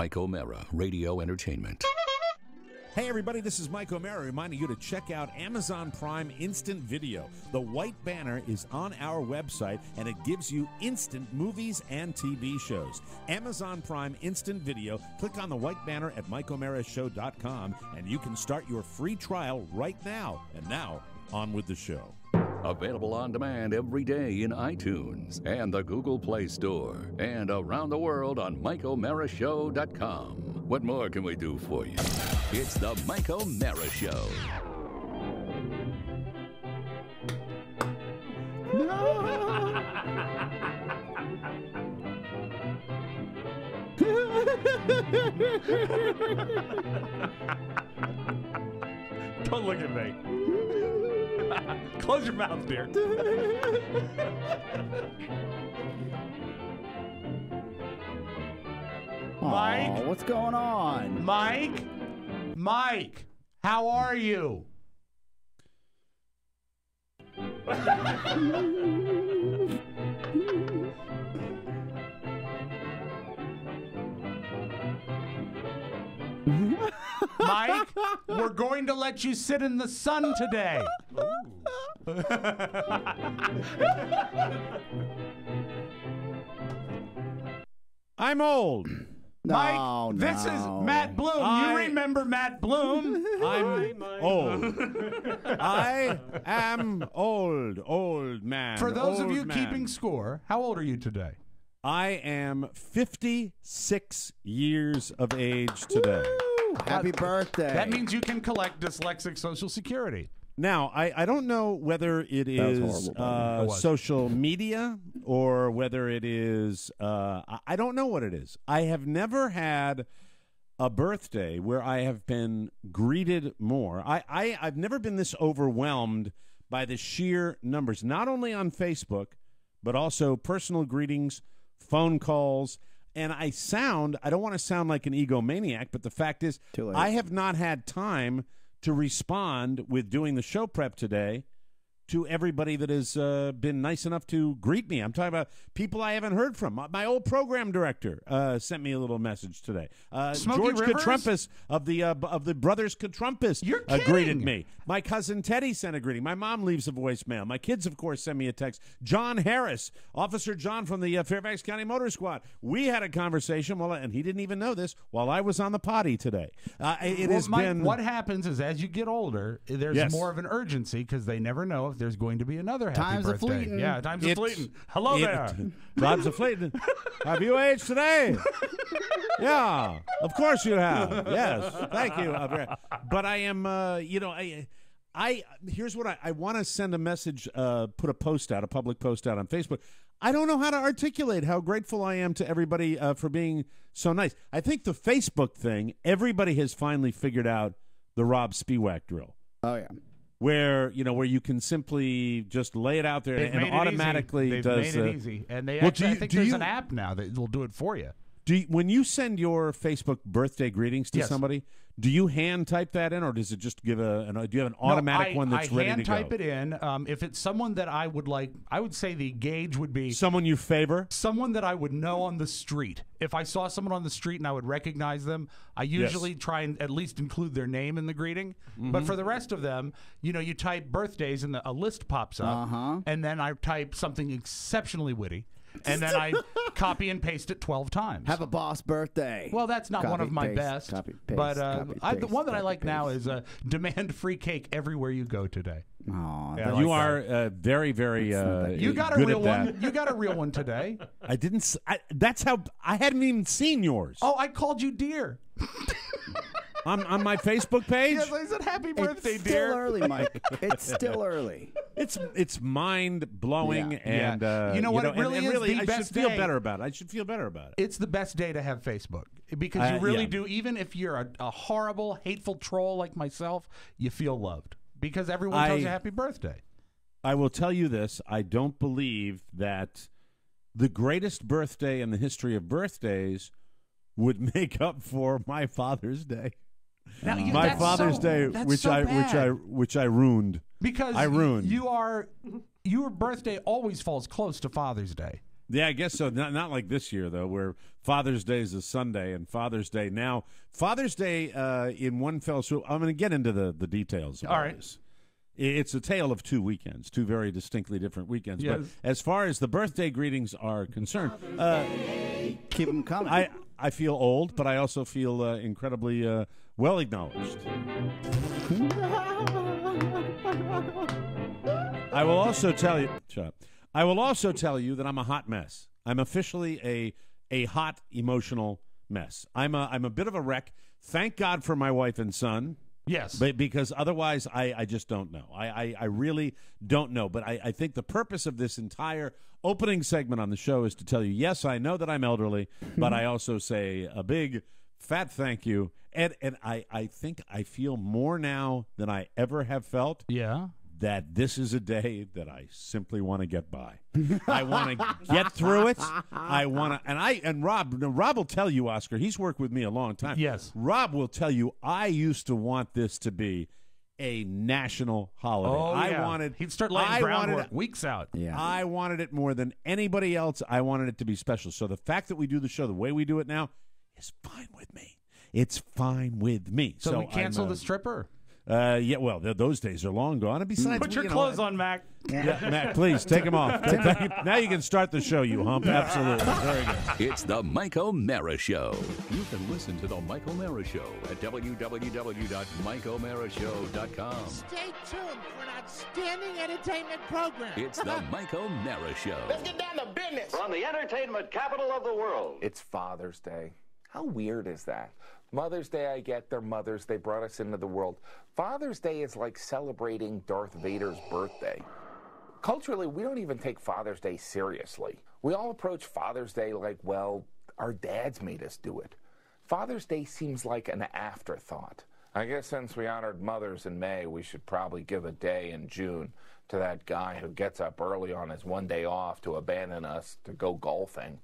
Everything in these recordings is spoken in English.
Mike O'Mara, Radio Entertainment. Hey everybody, this is Mike O'Mara reminding you to check out Amazon Prime Instant Video. The white banner is on our website and it gives you instant movies and TV shows. Amazon Prime Instant Video. Click on the white banner at MikeO'MaraShow.com and you can start your free trial right now. And now, on with the show. Available on demand every day in iTunes and the Google Play Store and around the world on MikeO'MaraShow.com. What more can we do for you? It's the Mike O'Mara Show. Don't look at me. Close your mouth, dear. Mike? Aw, what's going on? Mike? Mike, how are you? Mike, we're going to let you sit in the sun today. I'm old. Mike, this is Matt Bloom. You remember Matt Bloom? I'm old. I am old man. For those of old you man. keeping score, how old are you today? I am 56 years of age today. Happy birthday. That means you can collect dyslexic Social Security. Now, I don't know whether it is social media or whether it is, I don't know what it is. I have never had a birthday where I have been greeted more. I've never been this overwhelmed by the sheer numbers, not only on Facebook, but also personal greetings, phone calls. And I don't want to sound like an egomaniac, but the fact is, I have not had time to respond with doing the show prep today to everybody that has been nice enough to greet me. I'm talking about people I haven't heard from. My old program director sent me a little message today. George Katrumpis of the Brothers Katrumpis greeted me. My cousin Teddy sent a greeting. My mom leaves a voicemail. My kids, of course, send me a text. John Harris, Officer John from the Fairfax County Motor Squad. We had a conversation, and he didn't even know this, while I was on the potty today. Mike, what happens is as you get older, there's more of an urgency because they never know if there's going to be another happy birthday. Fleeting. Yeah, times are fleeting. Hello there. Times are fleeting. Have you aged today? Yeah, of course you have. Yes, thank you. But I am, here's what I want to send a message, put a public post out on Facebook. I don't know how to articulate how grateful I am to everybody for being so nice. I think the Facebook thing, everybody has finally figured out the Rob Spiewak drill. Oh, yeah. Where you can simply just lay it out there and automatically does. They've made it easy, and they I think there's an app now that will do it for you. When you send your Facebook birthday greetings to somebody, do you hand type that in, or does it just give do you have an automatic one that's ready to go? I hand type it in. If it's someone that I would like, I would say the gauge would be someone you favor, someone that I would know on the street. If I saw someone on the street and I would recognize them, I usually try and at least include their name in the greeting. Mm-hmm. But for the rest of them, you type birthdays and a list pops up, and then I type something exceptionally witty. And then I copy and paste it 12 times. Have a boss birthday. Well, that's not one of my best. But the one that I like now is demand free cake everywhere you go today. Oh, yeah, you are very, very. You got a real one. You got a real one today. I didn't. That's how I hadn't even seen yours. Oh, I called you dear. On my Facebook page? Yes, I said happy birthday, it's dear. Still early, Mike. It's still early. It's mind blowing, and you know what? It really is the best I should feel better about it. I should feel better about it. It's the best day to have Facebook because you really do. Even if you're a horrible, hateful troll like myself, you feel loved because everyone tells you happy birthday. I will tell you this: I don't believe that the greatest birthday in the history of birthdays would make up for my Father's Day. Now, my Father's Day, which I ruined because I ruined. Your birthday always falls close to Father's Day. Yeah, I guess so. Not like this year, though, where Father's Day is a Sunday and Father's Day now. Father's Day in one fell swoop. I'm going to get into the details of all right. This. It's a tale of two weekends, two very distinctly different weekends. Yes. But as far as the birthday greetings are concerned, keep them coming. I feel old, but I also feel incredibly well acknowledged. I will also tell you. Shut up. I will also tell you that I'm a hot mess. I'm officially a hot, emotional mess. I'm a bit of a wreck. Thank God for my wife and son. Yes. Because otherwise, I just don't know. I really don't know. But I think the purpose of this entire opening segment on the show is to tell you, yes, I know that I'm elderly, but I also say a big, fat thank you. And I think I feel more now than I ever have felt. Yeah. That this is a day that I simply want to get by. I want to get through it. I want to, and Rob will tell you, Oscar, he's worked with me a long time. Yes. Rob will tell you, I used to want this to be a national holiday. Oh, he'd start laying groundwork weeks out. Yeah. I wanted it more than anybody else. I wanted it to be special. So the fact that we do the show the way we do it now is fine with me. It's fine with me. So we cancel the stripper? Yeah, well, those days are long gone. And besides, put your clothes on, Mac. Yeah, Mac, please take them off. Now you can start the show, you hump. Absolutely. Very good. It's the Mike O'Mara Show. You can listen to the Mike O'Mara Show at www.mikeomarashow.com. Stay tuned for an outstanding entertainment program. It's the Mike O'Mara Show. Let's get down to business. From the entertainment capital of the world. It's Father's Day. How weird is that? Mother's Day, I get their mothers. They brought us into the world. Father's Day is like celebrating Darth Vader's birthday. Culturally, we don't even take Father's Day seriously. We all approach Father's Day like, well, our dads made us do it. Father's Day seems like an afterthought. I guess since we honored mothers in May, we should probably give a day in June to that guy who gets up early on his one day off to abandon us to go golfing.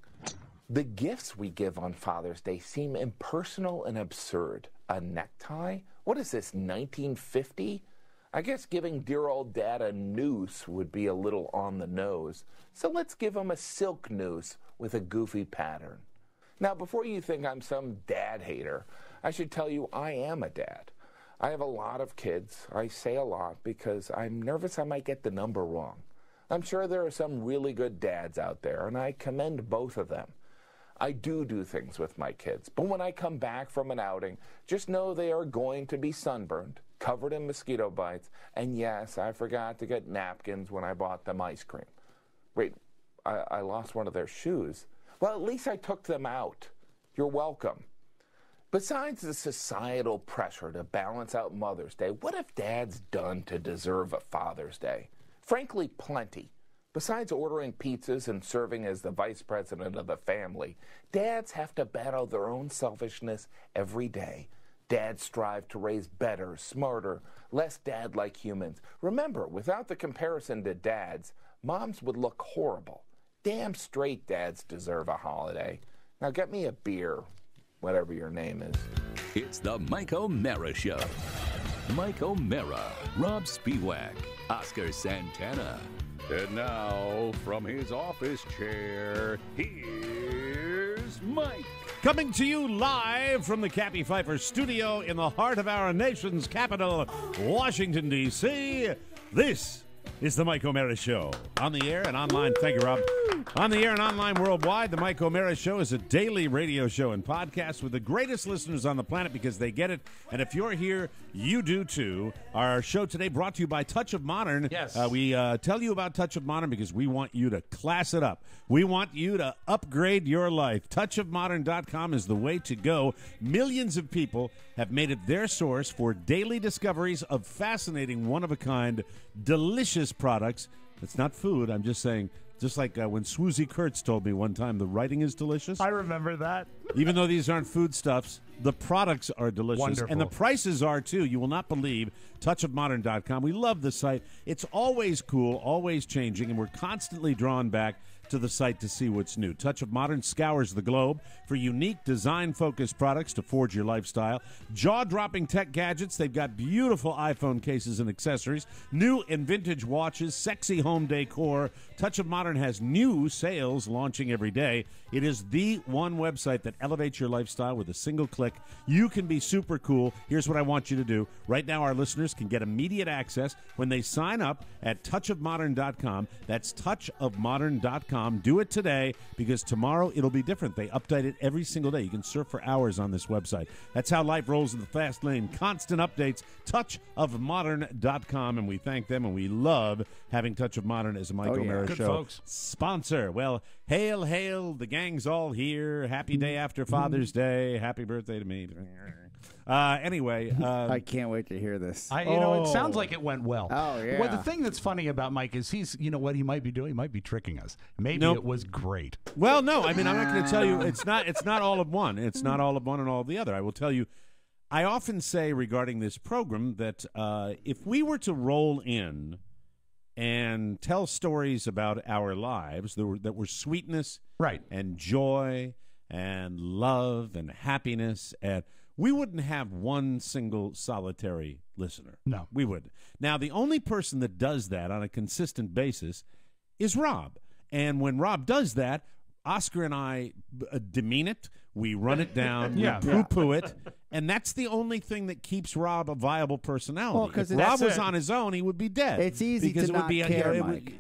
The gifts we give on Father's Day seem impersonal and absurd. A necktie? What is this, 1950? I guess giving dear old dad a noose would be a little on the nose. So let's give him a silk noose with a goofy pattern. Now, before you think I'm some dad hater, I should tell you I am a dad. I have a lot of kids. I say a lot because I'm nervous I might get the number wrong. I'm sure there are some really good dads out there, and I commend both of them. I do things with my kids, but when I come back from an outing, just know they are going to be sunburned, covered in mosquito bites, and yes, I forgot to get napkins when I bought them ice cream. Wait, I lost one of their shoes. Well, at least I took them out. You're welcome. Besides the societal pressure to balance out Mother's Day, what have dads done to deserve a Father's Day? Frankly, plenty. Besides ordering pizzas and serving as the vice president of the family, dads have to battle their own selfishness every day. Dads strive to raise better, smarter, less dad-like humans. Remember, without the comparison to dads, moms would look horrible. Damn straight dads deserve a holiday. Now get me a beer, whatever your name is. It's the Mike O'Mara Show. Mike O'Mara, Rob Spiewak, Oscar Santana. And now, from his office chair, here's Mike. Coming to you live from the Cappy Pfeiffer studio in the heart of our nation's capital, Washington, D.C., this is the Mike O'Mara Show. On the air and online, thank you, Rob. On the air and online worldwide, the Mike O'Mara Show is a daily radio show and podcast with the greatest listeners on the planet because they get it. And if you're here, you do too. Our show today brought to you by Touch of Modern. Yes. We tell you about Touch of Modern because we want you to class it up. We want you to upgrade your life. TouchofModern.com is the way to go. Millions of people have made it their source for daily discoveries of fascinating, one-of-a-kind, delicious products. It's not food. I'm just saying, just like when Swoozie Kurtz told me one time, the writing is delicious. I remember that. Even though these aren't foodstuffs, the products are delicious. Wonderful. And the prices are, too. You will not believe. TouchofModern.com. We love the site. It's always cool, always changing, and we're constantly drawn back to the site to see what's new. Touch of Modern scours the globe for unique design-focused products to forge your lifestyle. Jaw-dropping tech gadgets. They've got beautiful iPhone cases and accessories, new and vintage watches, sexy home decor. Touch of Modern has new sales launching every day. It is the one website that elevates your lifestyle with a single click. You can be super cool. Here's what I want you to do. Right now, our listeners can get immediate access when they sign up at touchofmodern.com. That's touchofmodern.com. Do it today because tomorrow it'll be different. They update it every single day. You can surf for hours on this website. That's how life rolls in the fast lane. Constant updates. Touchofmodern.com. And we thank them, and we love having Touch of Modern as a Mike O'Mara Good Show folks. sponsor. Well, hail, hail. The gang's all here. Happy day after Father's Day. Happy birthday to me. Anyway. I can't wait to hear this. It sounds like it went well. Oh, yeah. Well, the thing that's funny about Mike is you know what he might be doing? He might be tricking us. Maybe it was great. Well, no. I mean, I'm not going to tell you. It's not all of one. It's not all of one and all of the other. I will tell you, I often say regarding this program that if we were to roll in and tell stories about our lives that were sweetness and joy and love and happiness, and we wouldn't have one single solitary listener. No. We wouldn't. Now, the only person that does that on a consistent basis is Rob. And when Rob does that, Oscar and I demean it. We run it down. We poo-poo it. And that's the only thing that keeps Rob a viable personality. Well, if Rob was on his own, he would be dead. It's easy because to it would not be care, Mike.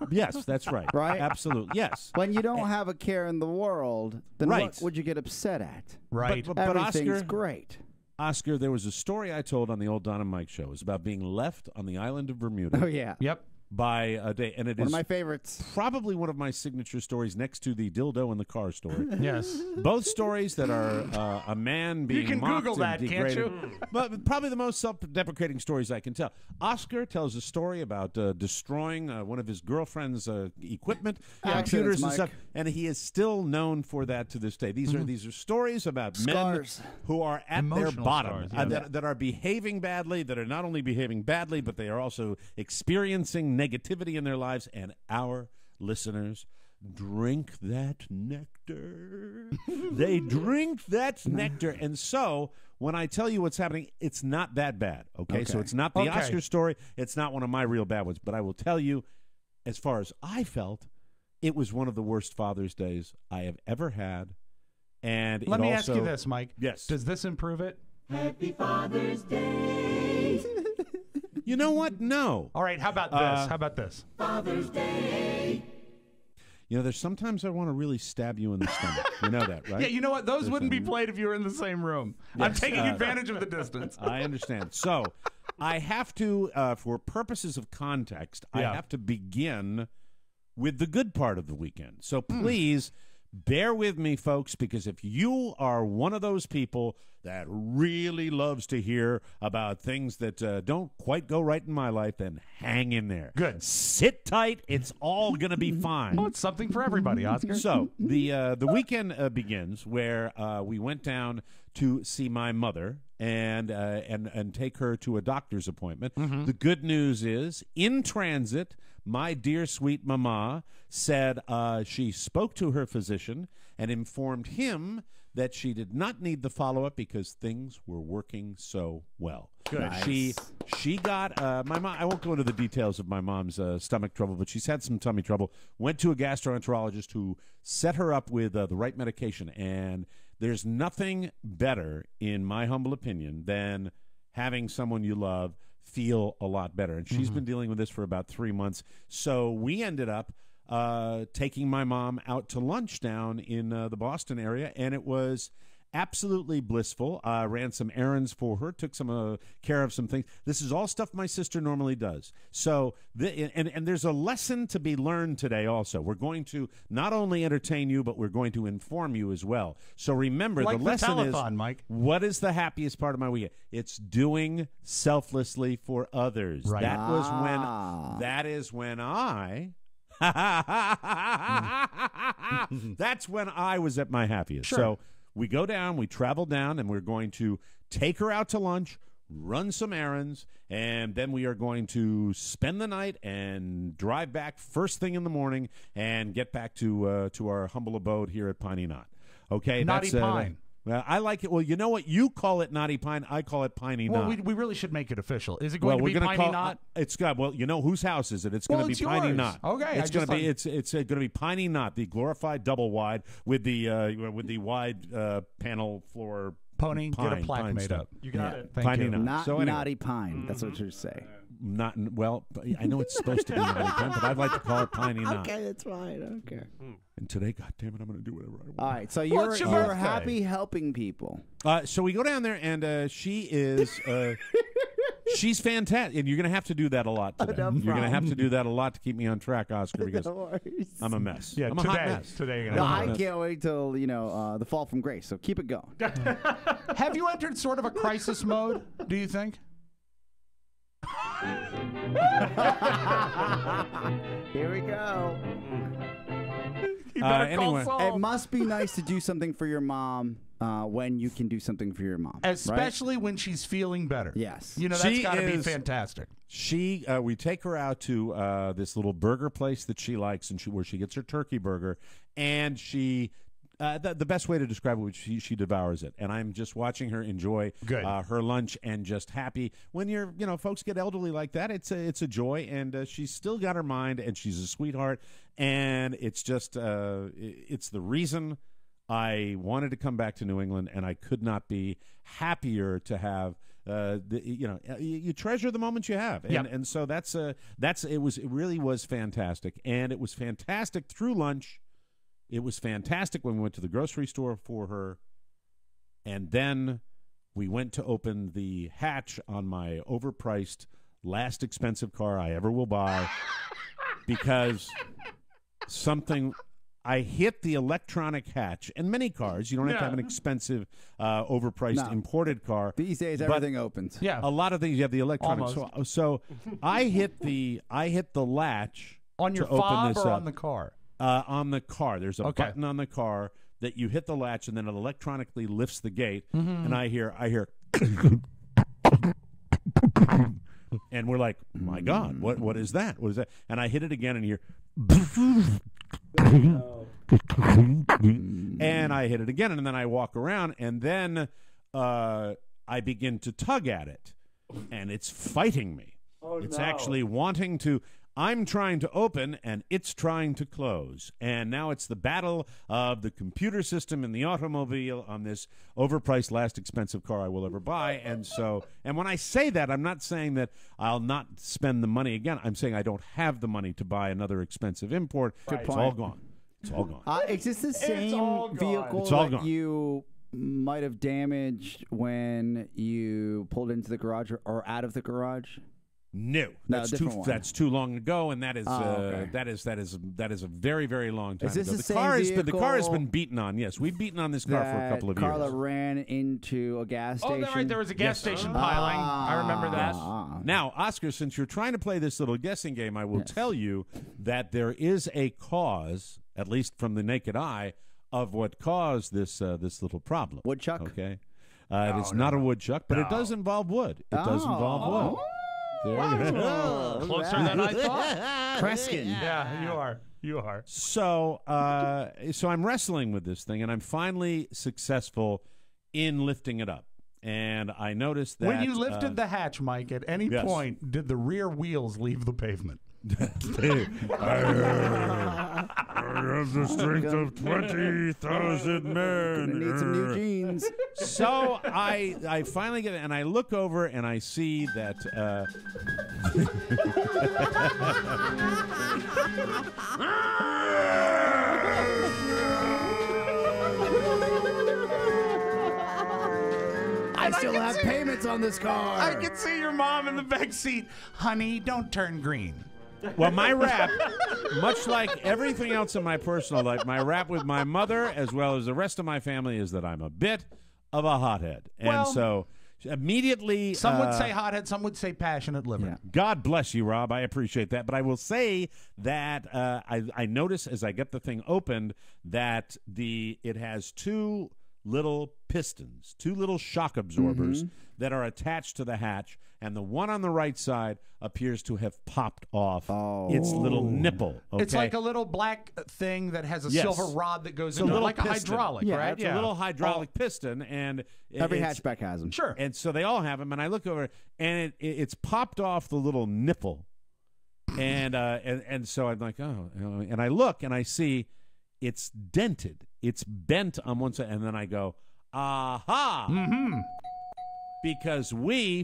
Yes, that's right. Right? Absolutely. Yes. When you don't have a care in the world, then what would you get upset at? Right. But Everything's Oscar, great. Oscar, there was a story I told on the old Don and Mike show. It was about being left on the island of Bermuda. Oh, yeah. Yep. By a day, and it One is of my favorites. probably one of my signature stories next to the dildo in the car story. Yes. Both stories that are a man being You can mocked Google that, and can't degraded. you? But probably the most self-deprecating stories I can tell. Oscar tells a story about destroying one of his girlfriend's equipment, computers and stuff, and he is still known for that to this day. These are stories about Scars. men who are at Emotional their bottom, scars, that are behaving badly, that are not only behaving badly, but they are also experiencing negativity in their lives, and our listeners drink that nectar. They drink that nectar. And so when I tell you what's happening, it's not that bad, okay? So it's not the Oscar story. It's not one of my real bad ones. But I will tell you, as far as I felt, it was one of the worst Father's Days I have ever had. And Let me ask you this, Mike. Yes. Does this improve it? Happy Father's Day. You know what? No. All right, how about this? How about this? Father's Day. You know, there's sometimes I want to really stab you in the stomach. You know that, right? Yeah, you know what? Those wouldn't be played if you were in the same room. I'm taking advantage of the distance. I understand. So I have to, for purposes of context, I have to begin with the good part of the weekend. So please bear with me, folks, because if you are one of those people that really loves to hear about things that don't quite go right in my life, then hang in there. Good. Sit tight. It's all going to be fine. Oh, it's something for everybody, Oscar. So the weekend begins where we went down to see my mother and take her to a doctor's appointment. The good news is, in transit, my dear sweet mama said she spoke to her physician and informed him that she did not need the follow-up because things were working so well. Good. Nice. She got my mom. I won't go into the details of my mom's stomach trouble, but she's had some tummy trouble. Went to a gastroenterologist who set her up with the right medication, and there's nothing better, in my humble opinion, than having someone you love feel a lot better. And she's been dealing with this for about 3 months. So we ended up taking my mom out to lunch down in the Boston area, and it was absolutely blissful. Ran some errands for her, took some care of some things. This is all stuff my sister normally does. So, and there's a lesson to be learned today also. We're going to not only entertain you, but we're going to inform you as well. So remember, like the lesson telethon, is, Mike. What is the happiest part of my weekend? It's doing selflessly for others. Right. That is when I... That's when I was at my happiest. Sure. So we go down, we travel down, and we're going to take her out to lunch, run some errands, and then we are going to spend the night and drive back first thing in the morning and get back to our humble abode here at Piney Knot. Okay, Knotty Pine. Well, I like it. Well, you know what? You call it Knotty Pine. I call it Piney Knot. Well, we really should make it official. Is it going to be Piney Knot? It's got. Well, you know whose house is it? It's going to be Piney Knot. Okay, it's going to be. It's going to be Piney Knot, the glorified double wide with the wide panel floor. Pony, get a plaque made up. You got it. Thank you. Not Knotty Pine. That's what you say. Not well. I know it's supposed to be Knotty Pine, but I'd like to call it Piney Knot. Okay, that's fine. I don't care. And today, God damn it, I'm going to do whatever I want. All right, so you're happy helping people. So we go down there, and she is. She's fantastic, and you're going to have to do that a lot today. You're going to have to do that a lot to keep me on track, Oscar, because I'm a mess. Yeah, I'm a hot mess. Today, I can't wait till the fall from grace. So keep it going. Have you entered sort of a crisis mode? Do you think? Here we go. Anyway, it must be nice to do something for your mom when you can do something for your mom, especially when she's feeling better. Yes, that's got to be fantastic. We take her out to this little burger place that she likes, and where she gets her turkey burger, and she. The best way to describe it, she devours it, and I'm just watching her enjoy her lunch and just happy. When folks get elderly like that, it's a joy, and she's still got her mind, and she's a sweetheart, and it's just it's the reason I wanted to come back to New England, and I could not be happier to have. You treasure the moments you have, and so it really was fantastic, and it was fantastic through lunch. It was fantastic when we went to the grocery store for her, and then we went to open the hatch on my overpriced, last expensive car I ever will buy because I hit the electronic hatch. And many cars, you don't have to have an expensive, overpriced imported car. These days, everything opens. Yeah, a lot of things you have the electronic. So I hit the latch on your fob or on the car. On the car. There's a button on the car that you hit the latch, and then it electronically lifts the gate. And I hear, and we're like, my God, what is that? What is that? And I hit it again, and hear, and I hit it again, and then I walk around, and then I begin to tug at it, and it's fighting me. It's actually wanting to. I'm trying to open, and it's trying to close. And now it's the battle of the computer system and the automobile on this overpriced, last expensive car I will ever buy. And when I say that, I'm not saying that I'll not spend the money again. I'm saying I don't have the money to buy another expensive import. It's all gone. It's all gone. Is this the same vehicle that you might have damaged when you pulled into the garage or out of the garage? No, that's too long ago, and that is a very, very long time ago. The car has been beaten on. Yes, we've beaten on this car for a couple of years. Carla ran into a gas station. Oh, right, there was a gas station piling. I remember that. Now, Oscar, since you're trying to play this little guessing game, I will tell you that there is a cause, at least from the naked eye, of what caused this little problem. Woodchuck. Okay, it is not a woodchuck, but it does involve wood. It does involve wood. Closer than I thought. Kreskin. Yeah, you are. So I'm wrestling with this thing, and I'm finally successful in lifting it up. And I noticed that when you lifted the hatch, Mike, at any point did the rear wheels leave the pavement? I have the strength of 20,000 men. Gonna need some new jeans. So I finally get it, and I look over, and I see that. I still have payments on this car. I can see your mom in the back seat. Honey, don't turn green. Well, my rap, much like everything else in my personal life, my rap with my mother as well as the rest of my family is that I'm a bit of a hothead. And so immediately... Some would say hothead, some would say passionate liver. Yeah. God bless you, Rob. I appreciate that. But I will say that I notice as I get the thing opened that it has two little pistons, 2 little shock absorbers that are attached to the hatch, and the one on the right side appears to have popped off its little nipple. Okay? It's like a little black thing that has a silver rod that goes into it, like piston. a hydraulic, right? It's a little hydraulic piston, and every hatchback has them. Sure. And so they all have them, and I look over, and it's popped off the little nipple, and so I'm like, oh, and I look, and I see it's dented, it's bent on one side, and then I go, aha. Mm-hmm. Because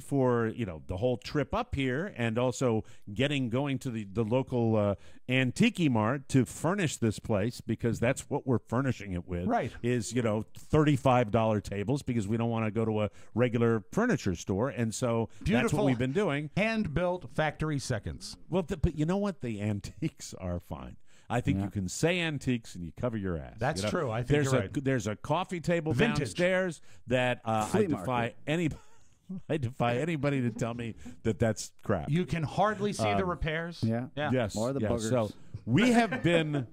for the whole trip up here, and also going to the local Antique Mart to furnish this place, because that's what we're furnishing it with, right? Is $35 tables, because we don't want to go to a regular furniture store, and so that's what we've been doing. Hand built factory seconds. Well, but you know what? The antiques are fine. I think you can say antiques and you cover your ass. That's true. I think you're right. There's a coffee table Vintage. Downstairs that I defy anybody to tell me that that's crap. You can hardly see the repairs. Yeah. Yes. Or the boogers. So we have been.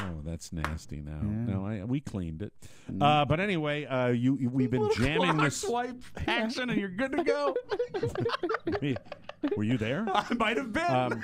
Oh, that's nasty. Now, no, we cleaned it. But anyway, we've been jamming this swipe action, and you're good to go. Were you there? I might have been.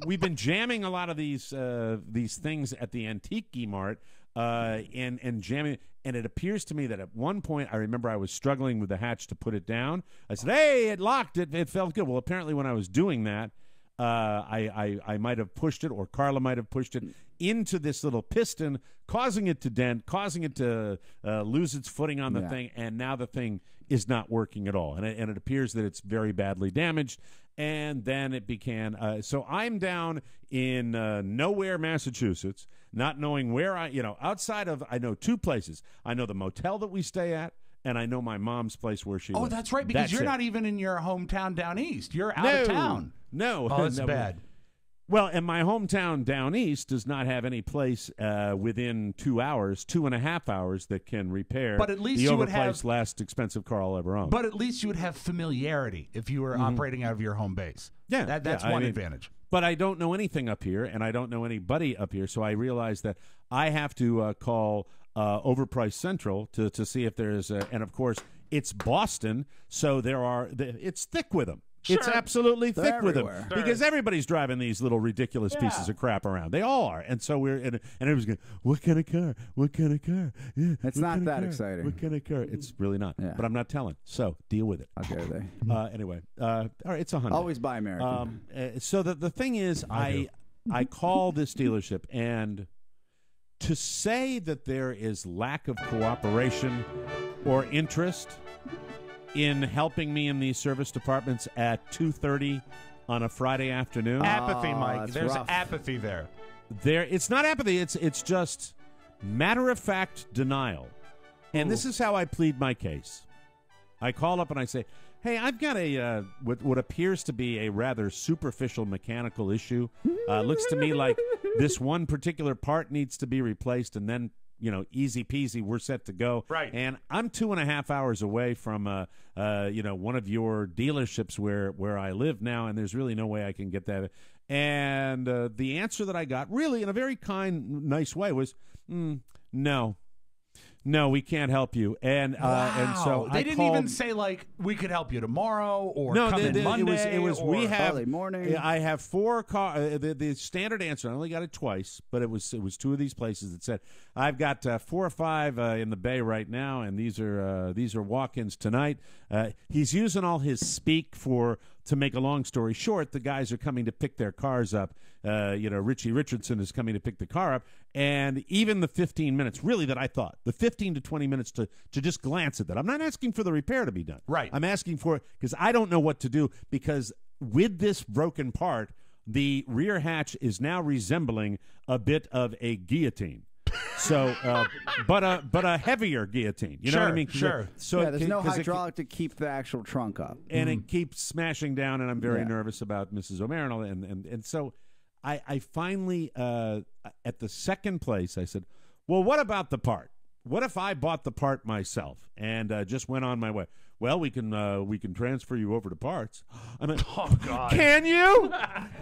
We've been jamming a lot of these things at the Antique Mart, and jamming. And it appears to me that at one point, I remember I was struggling with the hatch to put it down. I said, "Hey, it locked. It felt good." Well, apparently, when I was doing that, I might have pushed it, or Carla might have pushed it into this little piston, causing it to dent, causing it to lose its footing on the thing, and now the thing is not working at all. And it appears that it's very badly damaged. And then it began. So I'm down in nowhere, Massachusetts, not knowing where outside of, I know 2 places. I know the motel that we stay at, and I know my mom's place where she lives. Oh, that's right, because you're not even in your hometown down east. You're out of town. No. Oh, that's bad. Well, and my hometown down east does not have any place within 2 hours, 2.5 hours, that can repair but at least the you would have last expensive car I'll ever own. But at least you would have familiarity if you were operating out of your home base. Yeah. That's one advantage. But I don't know anything up here, and I don't know anybody up here, so I realized that I have to call Overpriced Central to see if there's and of course, it's Boston, so it's thick with them. Sure. It's absolutely thick with them, everywhere. because everybody's driving these little ridiculous pieces of crap around. They all are, and so and everyone's going, "What kind of car? What kind of car?" Yeah, it's not that exciting. What kind of car? It's really not. Yeah. But I'm not telling. So deal with it. Okay. Anyway, all right, it's $100. Always buy American. So the thing is, I call this dealership, and to say that there is lack of cooperation or interest in helping me in these service departments at 2:30 on a Friday afternoon. Apathy, Mike. There's rough. apathy there. It's not apathy. It's just matter-of-fact denial. And this is how I plead my case. I call up and I say, "Hey, I've got a what appears to be a rather superficial mechanical issue. Looks to me like this one particular part needs to be replaced, and then easy peasy, we're set to go." Right. And I'm 2.5 hours away from one of your dealerships where I live now, and there's really no way I can get that. And the answer that I got, really in a very kind, nice way, was no, we can't help you. And so they didn't even say like we could help you tomorrow or come in Monday. It was or we have early morning. I have 4 cars. The standard answer. I only got it twice, but it was 2 of these places that said I've got 4 or 5 in the bay right now, and these are walk-ins tonight. He's using all his speak to make a long story short, the guys are coming to pick their cars up. Richie Richardson is coming to pick the car up. And even the 15 minutes, really, that I thought, the 15 to 20 minutes to just glance at that. I'm not asking for the repair to be done. Right. I'm asking for it because I don't know what to do, because with this broken part, the rear hatch is now resembling a bit of a guillotine. So, but a heavier guillotine. You know what I mean? Sure. So there's no hydraulic to keep the actual trunk up, and it keeps smashing down. And I'm very nervous about Mrs. O'Meara and all that. And so, I finally at the second place I said, "Well, what about the part? what if I bought the part myself and just went on my way? Well, we can transfer you over to parts. I mean, oh God! Can you?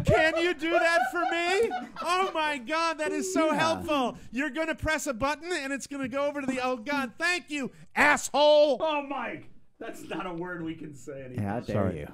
Can you do that for me? Oh my God, that is so helpful. You're gonna press a button and it's gonna go over to the. Oh God, thank you, asshole. Oh, Mike, that's not a word we can say anymore. How dare you?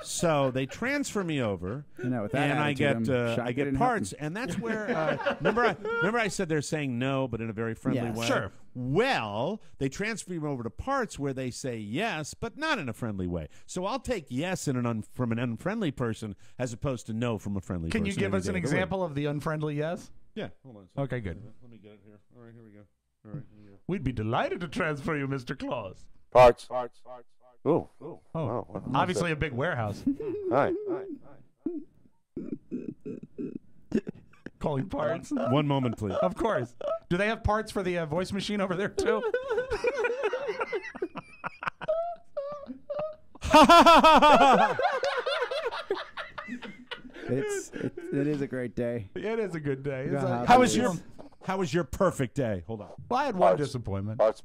So they transfer me over, with that and attitude, I get parts, and that's where remember I said they're saying no, but in a very friendly way. Sure. Well, they transfer me over to parts where they say yes, but not in a friendly way. So I'll take yes from an unfriendly person as opposed to no from a friendly person. Can you give us an example of the unfriendly yes? Yeah. Hold on. Okay, good. Let me get it here. All right, here we go. All right, here we go. We'd be delighted to transfer you, Mr. Claus. Parts. Oh. Wow. Obviously a big warehouse. Hi. Calling parts. One moment, please. Of course. Do they have parts for the voice machine over there, too? It is a great day. It is a good day. How was your perfect day? Hold on. Well, I had one disappointment. Parts.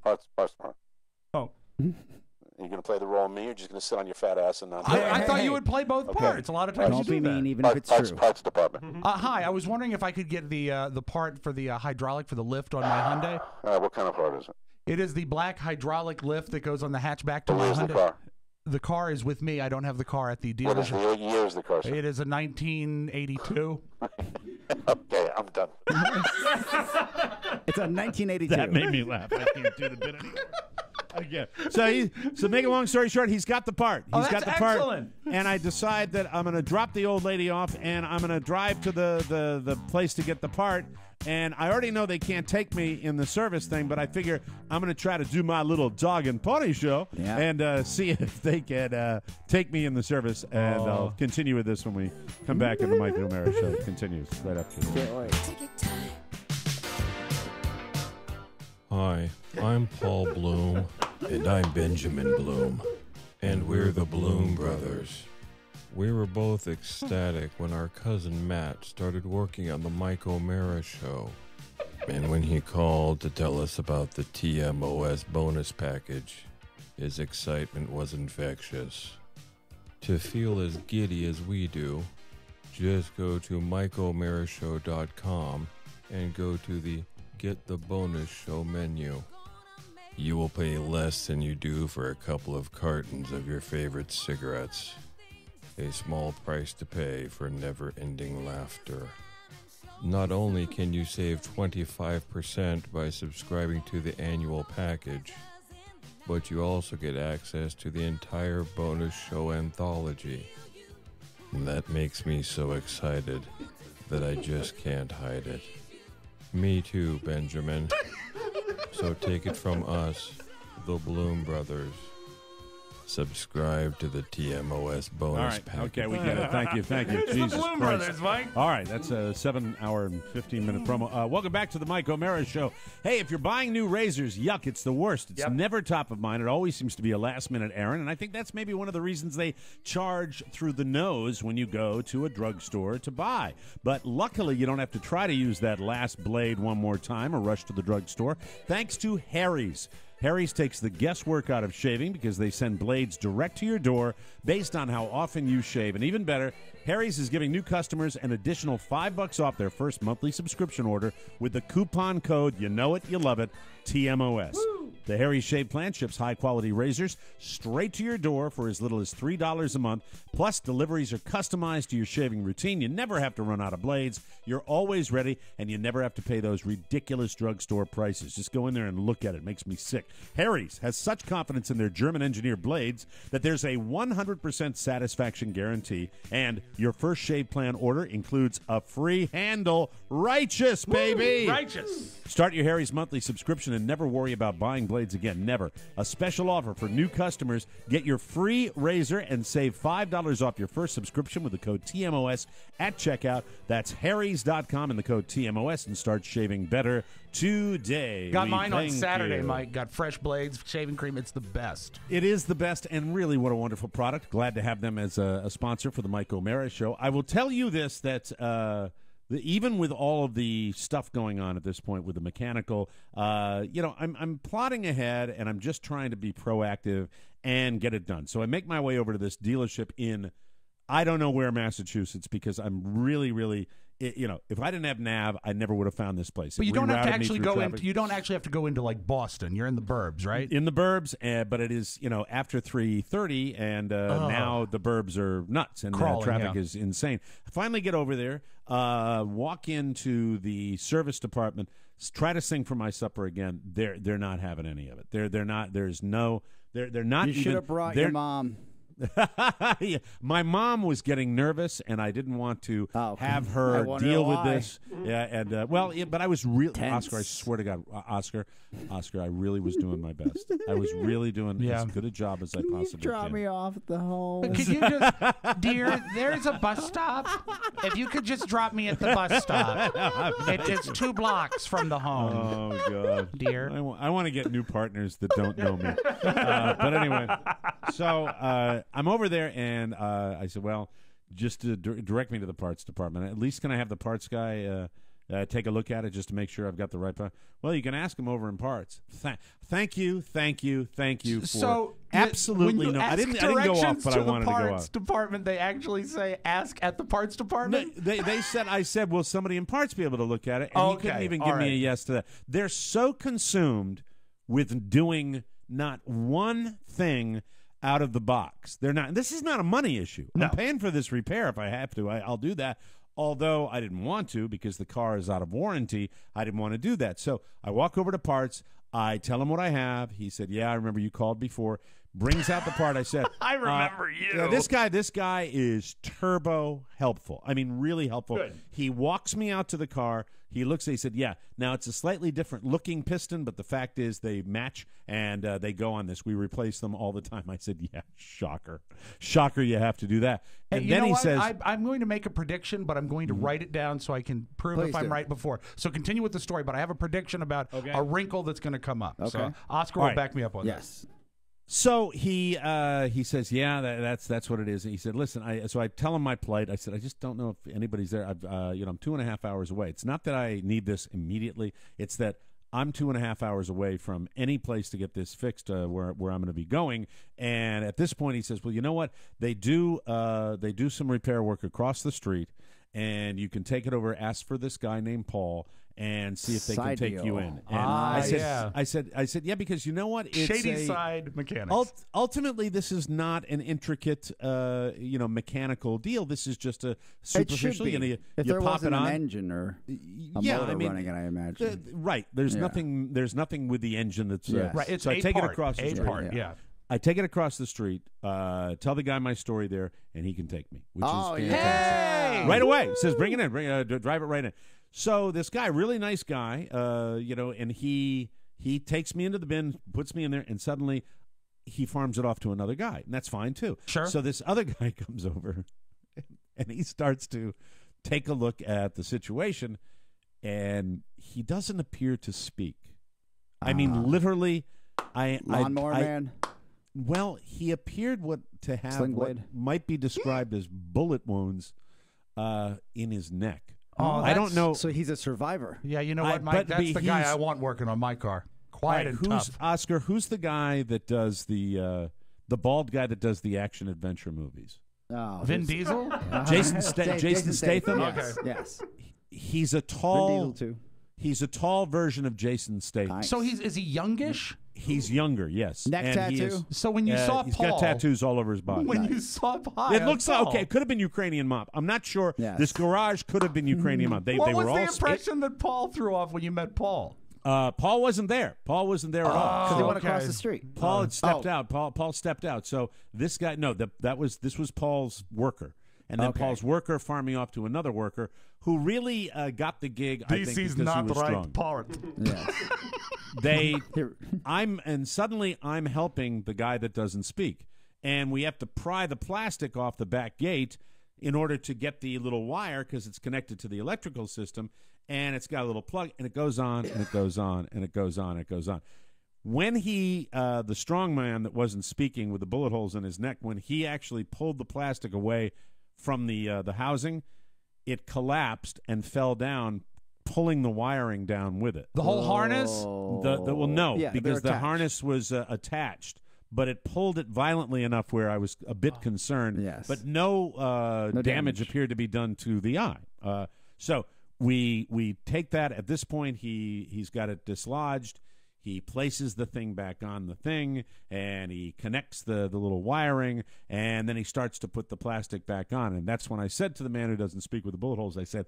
Oh. Are you going to play the role of me, or are you just going to sit on your fat ass and not? I thought you would play both parts. A lot of times Don't you do be that. mean, even if it's true. Parts department. Hi, I was wondering if I could get the part for the hydraulic for the lift on my Hyundai. What kind of part is it? It is the black hydraulic lift that goes on the hatchback to my Where's Hyundai. the car? The car is with me. I don't have the car at the What dealership. year is the car? It is a 1982. Okay, I'm done. It's a 1982. That made me laugh. I can't do the bit anymore. Again. So make a long story short, he's got the part. He's got the part. Excellent. And I decide that I'm going to drop the old lady off and I'm going to drive to the place to get the part. And I already know they can't take me in the service thing, but I figure I'm going to try to do my little dog and pony show and see if they can take me in the service. And I'll continue with this when we come back and the Mike O'Mara show continues right after this. Hi, I'm Paul Bloom, and I'm Benjamin Bloom, and we're the Bloom Brothers. We were both ecstatic when our cousin Matt started working on the Mike O'Mara show, and when he called to tell us about the TMOS bonus package, his excitement was infectious. To feel as giddy as we do, just go to MikeO'MaraShow.com and go to the Get the Bonus Show menu. You will pay less than you do for a couple of cartons of your favorite cigarettes. A small price to pay for never-ending laughter. Not only can you save 25% by subscribing to the annual package, but you also get access to the entire bonus show anthology. And that makes me so excited that I just can't hide it. Me too, Benjamin. So take it from us, the Bloom Brothers. Subscribe to the TMOS bonus package. Okay, we get it. Thank you. It's Jesus the Bloom Christ. Brothers, Mike. All right, that's a 7-hour and 15-minute promo. Welcome back to the Mike O'Mara Show. Hey, if you're buying new razors, yuck, it's the worst. It's never top of mind. It always seems to be a last-minute errand, and I think that's maybe one of the reasons they charge through the nose when you go to a drugstore to buy. But luckily, you don't have to try to use that last blade one more time or rush to the drugstore, thanks to Harry's. Harry's takes the guesswork out of shaving because they send blades direct to your door based on how often you shave. And even better, Harry's is giving new customers an additional $5 off their first monthly subscription order with the coupon code, you know it, you love it, TMOS. Woo! The Harry's Shave Plan ships high-quality razors straight to your door for as little as $3 a month. Plus, deliveries are customized to your shaving routine. You never have to run out of blades. You're always ready, and you never have to pay those ridiculous drugstore prices. Just go in there and look at it. It makes me sick. Harry's has such confidence in their German-engineered blades that there's a 100% satisfaction guarantee, and your first shave plan order includes a free handle. Righteous, baby! Woo! Righteous! Start your Harry's monthly subscription and never worry about buying blades again. Never. A special offer for new customers. Get your free razor and save $5 off your first subscription with the code TMOS at checkout. That's harrys.com and the code TMOS and start shaving better today. Got mine on Saturday, Mike. Got fresh blades, shaving cream. It's the best. It is the best, and really what a wonderful product. Glad to have them as a sponsor for the Mike O'Mara Show. I will tell you this, that even with all of the stuff going on at this point with the mechanical, I'm plotting ahead, and I'm just trying to be proactive and get it done. So I make my way over to this dealership in I don't know where, Massachusetts, because I'm really, really, if I didn't have nav, I never would have found this place. But you don't have to actually go into. You don't actually have to go into like Boston. You're in the burbs, right? In the burbs, but it is after 3:30, and now the burbs are nuts, and traffic is insane. I finally get over there, walk into the service department, try to sing for my supper again. They're not having any of it. They're not. There's no. They're not. You should have brought your mom. Yeah. My mom was getting nervous, and I didn't want to have her deal with this. Yeah, and but I was really Oscar. I swear to God, Oscar, I really was doing my best. I was really doing as good a job as I possibly can. Drop me off at the home. Could you just, dear? There's a bus stop. If you could just drop me at the bus stop, it's 2 blocks from the home. Oh God, dear. I want to get new partners that don't know me. But anyway, so I'm over there, and I said, well, just to direct me to the parts department. At least can I have the parts guy take a look at it just to make sure I've got the right part? Well, you can ask him over in parts. Thank you for so absolutely no. I didn't go off, but I wanted to go off. The parts department, they actually say ask at the parts department. No, I said, will somebody in parts be able to look at it? And he couldn't even give me a yes to that. They're so consumed with doing not one thing out of the box. They're not. This is not a money issue. No. I'm paying for this repair if I have to. I'll do that. Although I didn't want to because the car is out of warranty, I didn't want to do that. So I walk over to parts. I tell him what I have. He said, "Yeah, I remember you called before." Brings out the part. I said, "I remember you." Yeah, this guy is turbo helpful. I mean, really helpful. Good. He walks me out to the car. He looks. He said, "Yeah, now it's a slightly different looking piston, but the fact is they match and they go on this. We replace them all the time." I said, "Yeah, shocker, you have to do that." And then he says, I'm going to make a prediction, but I'm going to write it down so I can prove if I'm right before. So continue with the story, but I have a prediction about a wrinkle that's going to come up. Okay. So Oscar will back me up on that. Yes. So he says, "Yeah, that's what it is." And he said, "Listen," so I tell him my plight. I said, "I just don't know if anybody's there. I'm 2.5 hours away. It's not that I need this immediately. It's that I'm 2.5 hours away from any place to get this fixed where I'm going to be going." And at this point, he says, "Well, you know what? They do some repair work across the street, and you can take it over. Ask for this guy named Paul." And see if they can take you in. And I said, yeah, because you know what? It's Shady side mechanics. Ultimately, this is not an intricate, mechanical deal. This is just a superficial. It should be. If there wasn't an engine or a motor running it, I imagine. Right. There's nothing. There's nothing with the engine that's right. It's so I take it across the street. Yeah. I take it across the street, tell the guy my story there, and he can take me, which is fantastic. Hey! Right away. He says, bring it in, drive it right in. So this guy, really nice guy, and he takes me into the bin, puts me in there, and suddenly he farms it off to another guy, and that's fine too. Sure. So this other guy comes over, and he starts to take a look at the situation, and he doesn't appear to speak. I mean, literally, Lawnmower man. Well, he appeared to have what might be described as bullet wounds in his neck. Oh, I don't know. So he's a survivor. Yeah, you know what, Mike? That's the guy I want working on my car. Quiet and tough. Oscar, who's the guy that does the bald guy that does the action adventure movies? Oh, Vin Diesel? Jason Statham? Yes. Okay. Yes. He's a tall. Vin Diesel too. He's a tall version of Jason Statham. Nice. So is he youngish? He's younger, yes. Neck tattoo. So when you saw he's Paul, got tattoos all over his body. When you saw Paul, it looks like it could have been Ukrainian mob. I'm not sure. Yes. This garage could have been Ukrainian mob. They what were was all the impression that Paul threw off when you met Paul? Paul wasn't there. Paul wasn't there at all. Because he went across the street. Paul had stepped out. Paul stepped out. So this guy, this was Paul's worker. And then Paul's worker farmed me off to another worker who really got the gig. I think because not he was right strong. part. Yes. Suddenly I'm helping the guy that doesn't speak, and we have to pry the plastic off the back gate in order to get the little wire because it's connected to the electrical system, and it's got a little plug, and it goes on, and it goes on, and it goes on, and it goes on. When the strong man that wasn't speaking with the bullet holes in his neck, when he actually pulled the plastic away from the housing, it collapsed and fell down, pulling the wiring down with it. The whole harness? Well, no, Yeah, because the they're attached. harness was attached, but it pulled it violently enough where I was a bit concerned. Yes. But no damage appeared to be done to the eye. So we take that. At this point, he's got it dislodged. He places the thing back on the thing, and he connects the little wiring, and then he starts to put the plastic back on. And that's when I said to the man who doesn't speak with the bullet holes, I said,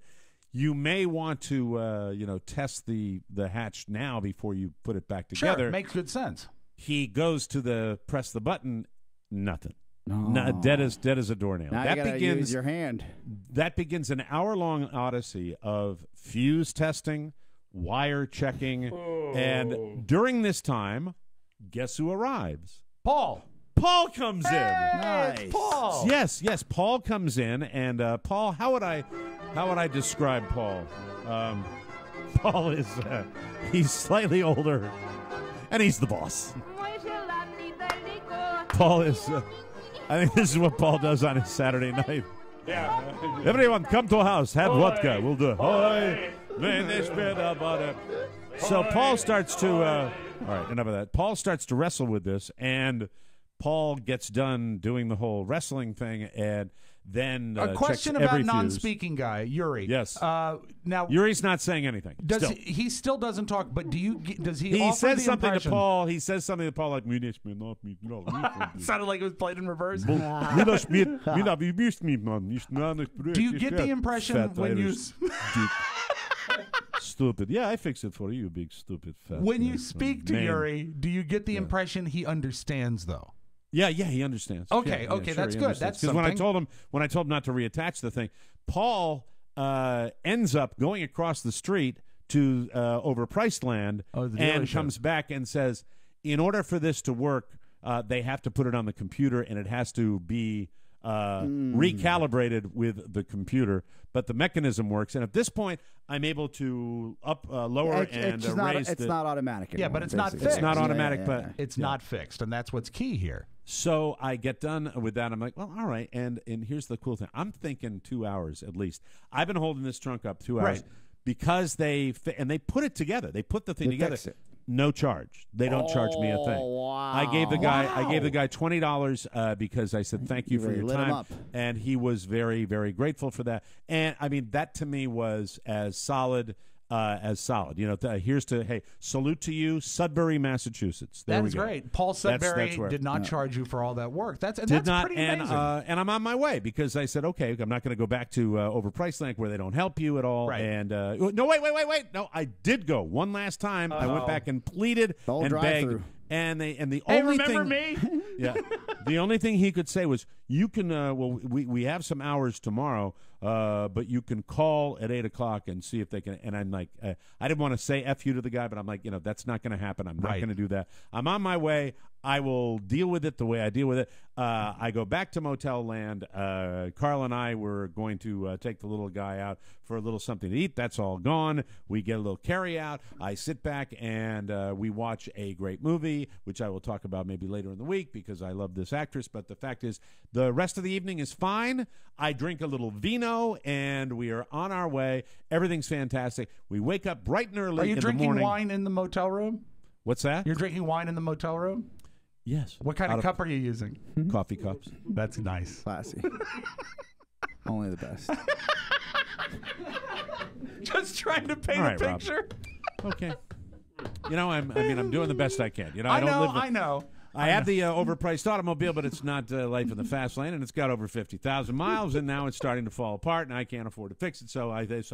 you may want to test the hatch now before you put it back together. Sure, makes good sense. He goes to press the button, nothing. No, dead as a doornail. Now That you gotta begins use your hand. That begins an hour-long odyssey of fuse testing, wire checking, and during this time, guess who arrives? Paul. Paul comes in. Nice. Paul. Yes. Paul comes in, and Paul. How would I describe Paul? Paul is he's slightly older, and he's the boss. Paul is. I think this is what Paul does on his Saturday night. Yeah. Everyone, come to a house. Have vodka. We'll do it. So Paul starts to. All right, enough of that. Paul starts to wrestle with this, and Paul gets done doing the whole wrestling thing, and then a question checks about every fuse. non-speaking guy, Yuri. Yes. Now Yuri's not saying anything. does still. he still doesn't talk? But does he? He offer says the something impression? to Paul. He says something to Paul like, "Do Sounded like it was played in reverse. you Do you get the impression when you stupid? Yeah, I fix it for you, big stupid fat. when you speak to man. Yuri? Do you get the impression he understands though? Yeah, he understands. Okay, Yeah, okay, sure, that's he good. understands. That's when I something. told him not to reattach the thing, Paul ends up going across the street to overpriced land Oh, the and dealership. comes back and says, in order for this to work, they have to put it on the computer and it has to be recalibrated with the computer. But the mechanism works, and at this point, I'm able to lower and raise. It's not automatic anymore, Yeah, but it's not basically. fixed. It's not Yeah, automatic, but It's not fixed, and that's what's key here. So I get done with that. I'm like, well, all right. And here's the cool thing. I'm thinking 2 hours at least. I've been holding this trunk up 2 hours Right. because they put it together. They put the thing They together. fix it. No charge. They don't charge me a thing. Wow. I gave the guy $20 because I said thank you for really your lit him time, up. and he was very, very grateful for that. And I mean, that to me was as solid. Here's to salute to you, Sudbury, Massachusetts. There That's we go. great. Paul Sudbury that's where- did not charge you for all that work. That's Did that's not, pretty and amazing. I'm on my way because I said, okay, I'm not going to go back to overpriced land where they don't help you at all. Right. And no, wait, no, I did go one last time. I went back and pleaded The whole and begged, drive-through. and the Hey, only remember thing, me? yeah, the only thing he could say was, you can. We have some hours tomorrow, but you can call at 8:00 and see if they can. And I'm like, I didn't want to say F you to the guy, but I'm like, that's not going to happen. I'm not Right. going to do that. I'm on my way. I will deal with it the way I deal with it. I go back to Motel Land. Carl and I were going to take the little guy out for a little something to eat. That's all gone. We get a little carry out. I sit back and we watch a great movie, which I will talk about maybe later in the week because I love this actress. But the fact is, the rest of the evening is fine. I drink a little vino, and we are on our way. Everything's fantastic. We wake up bright and early Are you in the drinking morning. wine in the motel room? What's that? You're drinking wine in the motel room? Yes. What kind Out of cup are you using? Coffee cups. That's nice. Classy. Only the best. Just trying to paint All right, a Rob. picture. Okay. I'm doing the best I can. I don't know, live. I know. I have the overpriced automobile, but it's not life in the fast lane, and it's got over 50,000 miles, and now it's starting to fall apart, and I can't afford to fix it. So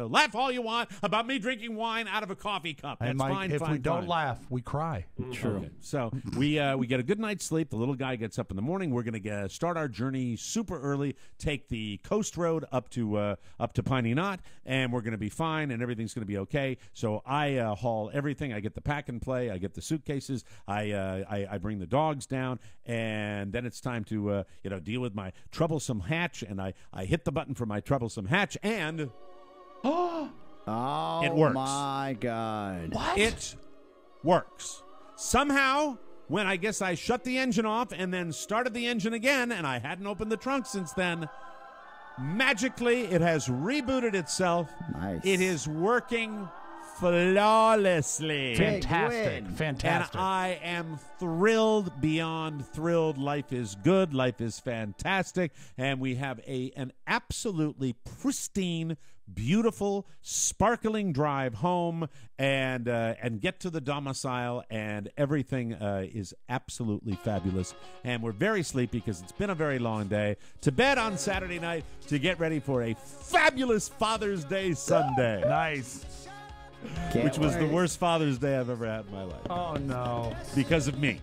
laugh all you want about me drinking wine out of a coffee cup. That's And Mike, fine. if fine, we don't fine. laugh, we cry. True. Okay. So we get a good night's sleep. The little guy gets up in the morning. We're going to start our journey super early. Take the coast road up to Piney Knot, and we're going to be fine, and everything's going to be okay. So I haul everything. I get the pack and play. I get the suitcases. I bring the dogs down, and then it's time to deal with my troublesome hatch. And I hit the button for my troublesome hatch, and Oh, it works. my God. What? It works. Somehow, when I guess I shut the engine off and then started the engine again, and I hadn't opened the trunk since then, magically, it has rebooted itself. Nice. It is working flawlessly. Fantastic. Fantastic. And I am thrilled beyond thrilled. Life is good. Life is fantastic. And we have an absolutely pristine, beautiful, sparkling drive home and get to the domicile, and everything is absolutely fabulous. And we're very sleepy because it's been a very long day. To bed on Saturday night to get ready for a fabulous Father's Day Sunday. Nice. Which was the worst Father's Day I've ever had in my life. Oh, no. Because of me.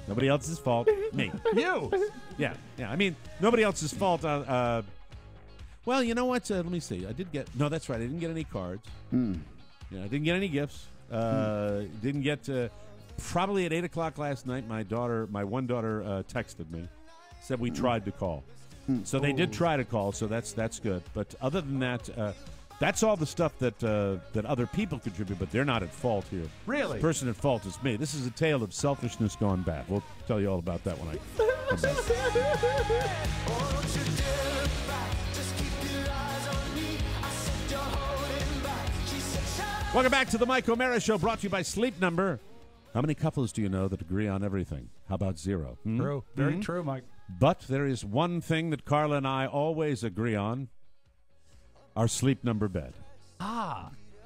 Nobody else's fault. Me. You. Yeah. I mean, nobody else's fault. Well, you know what? Let me see. I that's right. I didn't get any cards. Yeah, I didn't get any gifts. Didn't get probably at 8 o'clock last night, my one daughter texted me, said we tried to call. So they did try to call, so that's good. But other than that, that's all the stuff that other people contribute, but they're not at fault here. Really? The person at fault is me. This is a tale of selfishness gone bad. We'll tell you all about that when I come back. Welcome back to the Mike O'Mara Show, brought to you by Sleep Number. How many couples do you know that agree on everything? How about zero? True. Very true, Mike. But there is one thing that Carla and I always agree on. Our Sleep Number bed.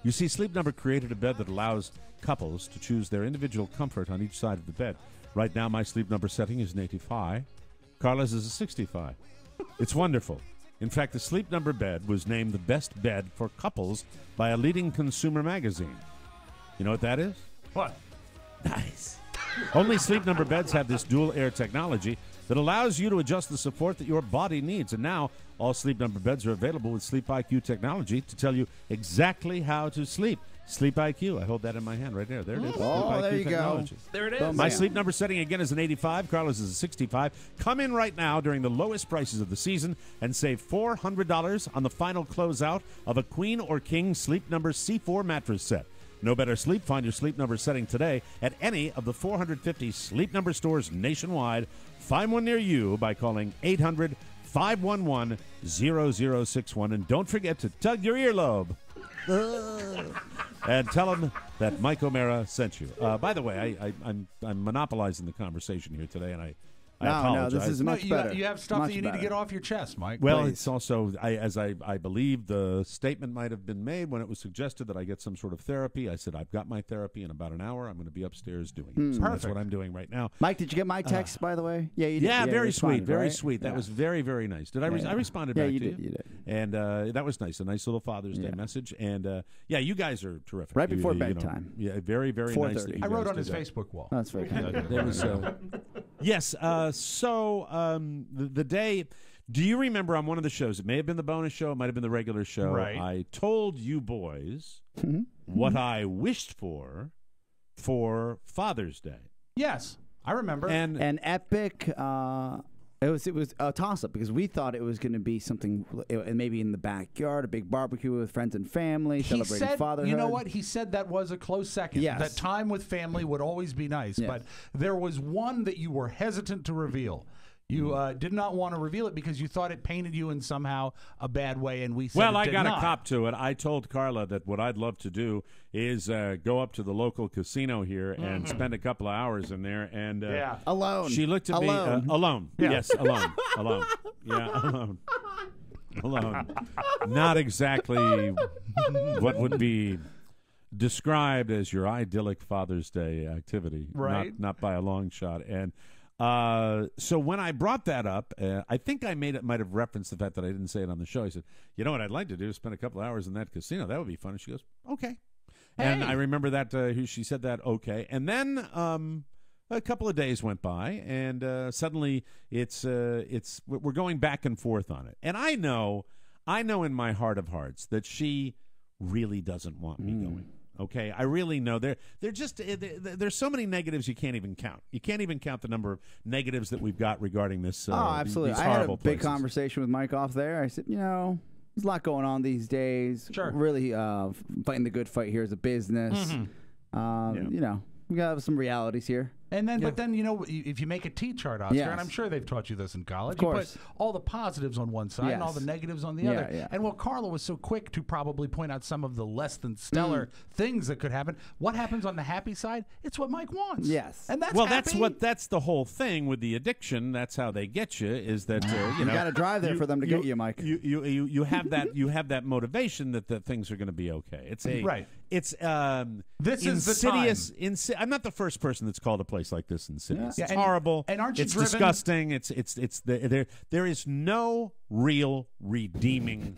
You see, Sleep Number created a bed that allows couples to choose their individual comfort on each side of the bed. Right now, my Sleep Number setting is an 85. Carla's is a 65. It's wonderful. In fact, the Sleep Number bed was named the best bed for couples by a leading consumer magazine. You know what that is? What? Nice. Only Sleep Number beds have this dual air technology that allows you to adjust the support that your body needs. And now, all Sleep Number beds are available with Sleep IQ technology to tell you exactly how to sleep. Sleep IQ. I hold that in my hand right there. There it is. Oh, there you technology. go. There it is. My Sleep Number setting again is an 85. Carlos is a 65. Come in right now during the lowest prices of the season and save $400 on the final closeout of a Queen or King Sleep Number C4 mattress set. No better sleep. Find your Sleep Number setting today at any of the 450 Sleep Number stores nationwide. Find one near you by calling 800-511-0061. And don't forget to tug your earlobe. And tell them that Mike O'Mara sent you. By the way, I'm monopolizing the conversation here today, and I apologize. No, this is much better. You have stuff much that you need to get off your chest, Mike. Well, please. it's also, I believe the statement might have been made when it was suggested that I get some sort of therapy. I said, I've got my therapy in about an hour. I'm going to be upstairs doing it. So that's what I'm doing right now. Mike, did you get my text, by the way? Yeah, you did. Yeah, very sweet. Very right? sweet. That was very, very nice. Did I responded back to you? You did. And that was nice. A nice little Father's Day message. And, you guys are terrific. Right before bedtime. Very, very nice. That you I wrote guys on his did that. Facebook wall. That's very kind. There was, yes. The day, do you remember on one of the shows, it may have been the bonus show, it might have been the regular show, right. I told you boys what I wished for Father's Day. Yes, I remember. And an epic, it was a toss-up because we thought it was going to be something maybe in the backyard, a big barbecue with friends and family, celebrating fatherhood. You know what? He said that was a close second. Yes. That time with family would always be nice. Yes. But there was one that you were hesitant to reveal. You did not want to reveal it because you thought it painted you in somehow a bad way, and we said Well, it I did got not. a cop to it. I told Carla that what I'd love to do is go up to the local casino here and spend a couple of hours in there. And alone. She looked at me alone. Yeah. Yes, alone. Alone. Yeah, alone. Alone. Not exactly what would be described as your idyllic Father's Day activity. Right. Not by a long shot. And so when I brought that up, I think I might have referenced the fact that I didn't say it on the show. I said, you know what I'd like to do is spend a couple of hours in that casino. That would be fun. And she goes, okay. Hey. And I remember that she said that, okay. And then a couple of days went by, and suddenly we're going back and forth on it. And I know in my heart of hearts that she really doesn't want me going. Okay, I really know there's so many negatives you can't even count. You can't even count the number of negatives that we've got regarding this. Absolutely. These I had a horrible big places. conversation with Mike off there. I said, there's a lot going on these days. Sure. Really fighting the good fight here as a business. We got some realities here. And then, but then, you know, if you make a T-chart, Oscar, Yes. and I'm sure they've taught you this in college, Of you course. put all the positives on one side and all the negatives on the Yeah, other. yeah. And while Carla was so quick to probably point out some of the less than stellar things that could happen, what happens on the happy side? It's what Mike wants. Yes. And that's Well, happy. that's the whole thing with the addiction. That's how they get you. Is that you know, got to drive there for them to get you, Mike. You have that motivation that things are going to be okay. It's a Right. It's This is insidious. the time. I'm not the first person that's called a place like this insidious. Yeah, It's and- horrible. and aren't you it's driven- disgusting. There is no real redeeming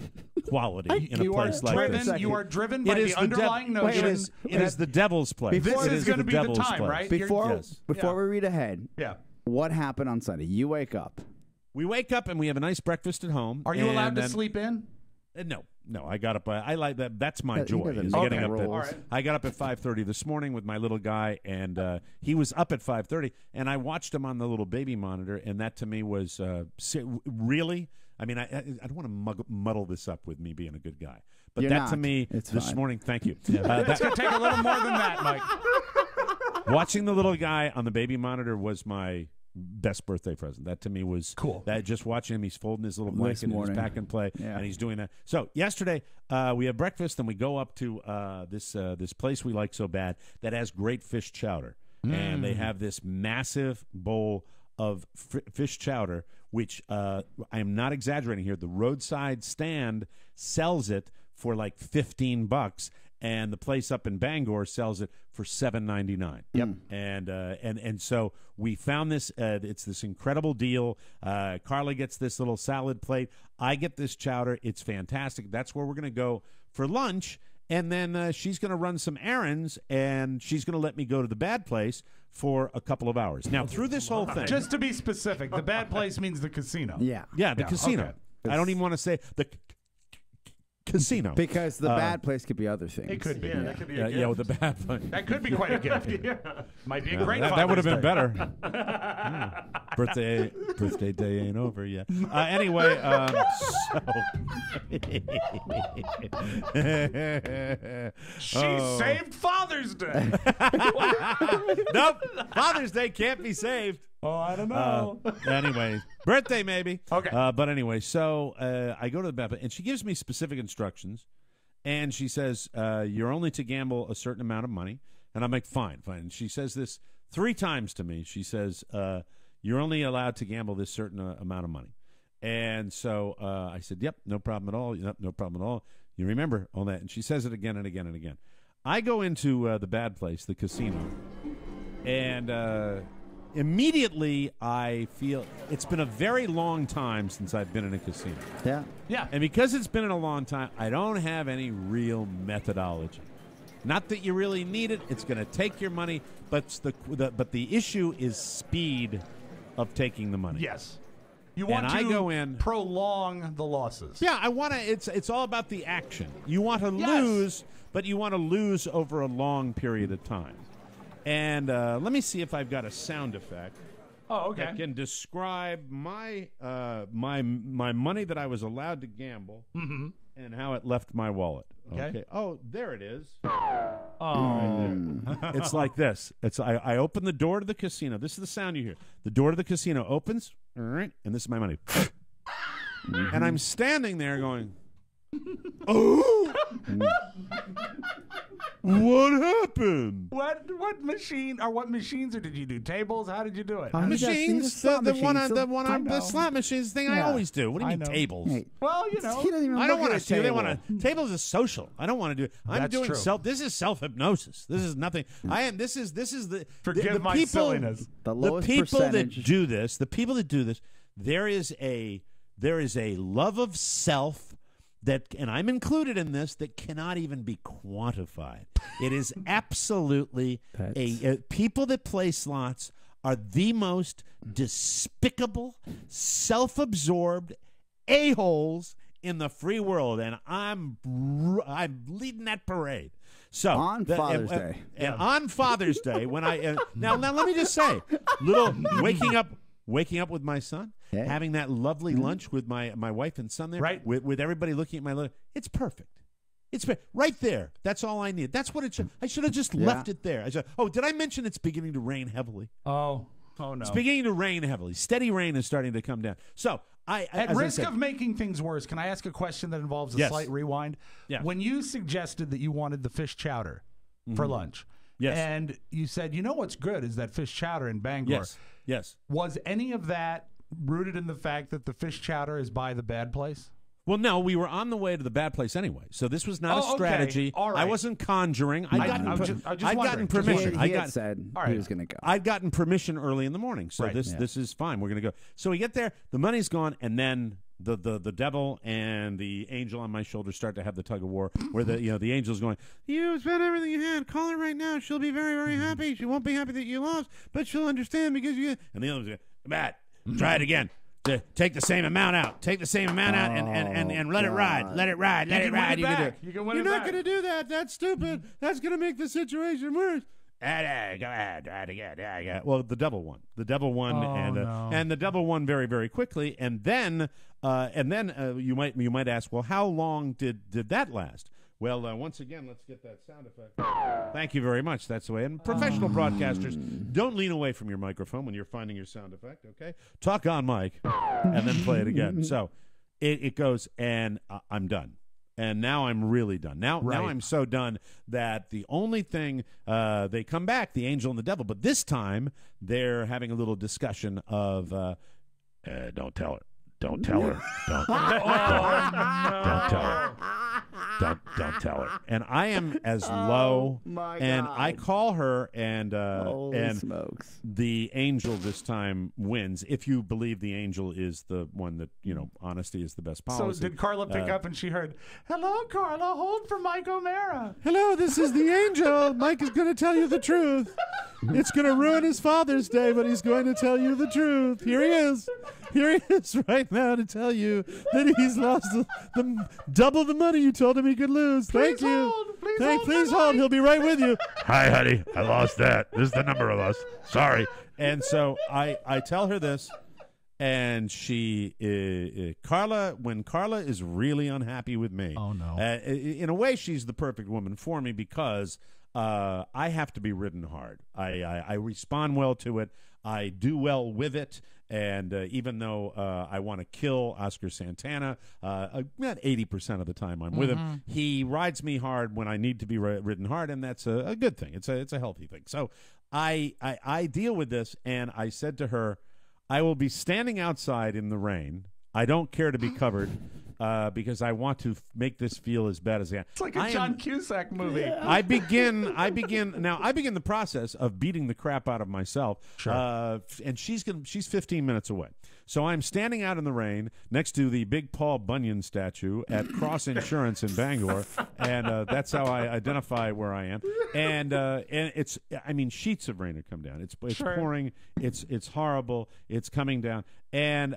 quality in a You are place like driven. this. You are driven It by is the underlying devil- notion. It is the devil's place. This It is going to be the devil's time, place. right? Before Yes. we read ahead, Yeah. what happened on Sunday? You wake up. We wake up and we have a nice breakfast at home. Are you allowed and to then- sleep in? No. I got up. I like that. That's my He joy. doesn't Is make getting any up. rules. All right. I got up at 5:30 this morning with my little guy, and he was up at 5:30, and I watched him on the little baby monitor, and that to me was really. I mean, I don't want to muddle this up with me being a good guy, but You're that not. to me It's this fine. morning. Thank you. It's going to take a little more than that, Mike. Watching the little guy on the baby monitor was my best birthday present. That to me was cool. That just watching him, he's folding his little blanket and his pack and play, Yeah. and he's doing that. So yesterday we have breakfast, and we go up to this place we like so bad that has great fish chowder, and they have this massive bowl of fish chowder, which I am not exaggerating here. The roadside stand sells it for like $15. And the place up in Bangor sells it for $7.99. Yep. And so we found this. It's this incredible deal. Carla gets this little salad plate. I get this chowder. It's fantastic. That's where we're going to go for lunch. And then she's going to run some errands, and she's going to let me go to the bad place for a couple of hours. Now, through this whole thing, Just to be specific, the bad place means the casino. Yeah. yeah, the casino. okay. I don't even want to say the casino. Because the bad place could be other things. It could be. Yeah, that could be a Yeah, gift. with the bad place. That could be quite a gift. Might be a great That would have been Father's better. Birthday day ain't over yet. Anyway, She saved Father's Day. nope, Father's Day can't be saved. Oh, I don't know. Anyway, birthday maybe. Okay. But anyway, so I go to the Beth, and she gives me specific instructions, and she says you're only to gamble a certain amount of money, and I'm like, fine. And she says this 3 times to me. She says you're only allowed to gamble this certain amount of money, and so I said, yep, no problem at all. Yep, no problem at all. You remember all that, and she says it again and again and again. I go into the bad place, the casino, and immediately I feel it's been a very long time since I've been in a casino. Yeah. Yeah. And because it's been in a long time, I don't have any real methodology. Not that you really need it. It's going to take your money, but the issue is speed of taking the money. Yes. You want And to I go in- prolong the losses. Yeah, I want to. It's all about the action. You want to Yes. lose, but you want to lose over a long period of time. And let me see if I've got a sound effect Oh, okay. that can describe my my money that I was allowed to gamble and how it left my wallet. Okay. Oh, there it is. Oh. It's like this. I open the door to the casino. This is the sound you hear. The door to the casino opens, and this is my money. And I'm standing there going, oh, what happened? What machine or what machines or did you do? Tables? How did you do it? He does Machines, slot the one machines, on so- the know. slot machines thing I Yeah. always do. What do you I mean know. tables? Hey, Well, you know. he doesn't even I don't look want at to a do. They table. want to. Tables is social. I don't want to do. I'm That's doing true. self. This is self hypnosis. This is nothing. I am. This is the. Forgive the my people, silliness. The lowest people percentage. that do this. The people that do this. There is a love of self that, and I'm included in this, that cannot even be quantified. It is absolutely people that play slots are the most despicable, self-absorbed a-holes in the free world, and I'm leading that parade. So On Father's Day. and on Father's Day, when I now let me just say, little waking up with my son, Yeah. having that lovely lunch with my wife and son there, Right. with everybody looking at my little, it's perfect. It's right there. That's all I need. That's what it should. I should have just left it there. I said, "Oh, did I mention it's beginning to rain heavily?" Oh no! It's beginning to rain heavily. Steady rain is starting to come down. So at risk of making things worse, can I ask a question that involves a slight rewind? Yeah. When you suggested that you wanted the fish chowder for lunch, and you said, you know what's good is that fish chowder in Bangor. Yes. Was any of that rooted in the fact that the fish chowder is by the bad place? Well, no, we were on the way to the bad place anyway, so this was not a strategy. All right. I wasn't conjuring. I'd gotten permission. He had said he was going to go. I'd gotten permission early in the morning, so this is fine. We're going to go. So we get there, the money's gone, and then the devil and the angel on my shoulder start to have the tug of war, where the angel's going, "You spent everything you had. Call her right now. She'll be very, very happy. She won't be happy that you lost, but she'll understand because you." And the other's going, "Matt, try it again. Take the same amount out. Take the same amount out and let it ride. Let it ride. Let it ride. You can win it back. You can win it back. You're not going to do that. That's stupid. That's going to make the situation worse." Go ahead, try it again. Well, the devil won. The devil won, and the devil won very, very quickly. And then you might ask, well, how long did that last? Well, once again, let's get that sound effect. Thank you very much. That's the way. And professional broadcasters, don't lean away from your microphone when you're finding your sound effect, okay? Talk on mic, and then play it again. So it goes, and I'm done. And now I'm really done. Now I'm so done that the only thing, they come back, the angel and the devil, but this time they're having a little discussion of, don't tell her. Don't tell her. Don't tell her. Don't tell her. And I am as low. And God. I call her, and smokes. The angel this time wins. If you believe the angel is the one that, honesty is the best policy. So did Carla pick up and she heard, "Hello, Carla, hold for Mike O'Mara." "Hello, this is the angel. Mike is going to tell you the truth. It's going to ruin his Father's Day, but he's going to tell you the truth. Here he is. Here he is right now to tell you that he's lost double the money you told him he could lose. Thank you. Please hold. He'll be right with you." "Hi, honey. I lost that. This is the number of us. Sorry." And so I tell her this, and she, Carla, when Carla is really unhappy with me, oh no, in a way she's the perfect woman for me because I have to be ridden hard. I respond well to it. I do well with it. And even though I want to kill Oscar Santana, about 80% of the time I'm with him, he rides me hard when I need to be ridden hard, and that's a good thing. It's a healthy thing. So I deal with this, and I said to her, "I will be standing outside in the rain. I don't care to be covered." Because I want to make this feel as bad as I can. It's like a John Cusack movie. I begin the process of beating the crap out of myself. Sure. And she's 15 minutes away. So I'm standing out in the rain next to the big Paul Bunyan statue at Cross Insurance in Bangor, and that's how I identify where I am. And it's, sheets of rain have come down. It's pouring. It's horrible. It's coming down. And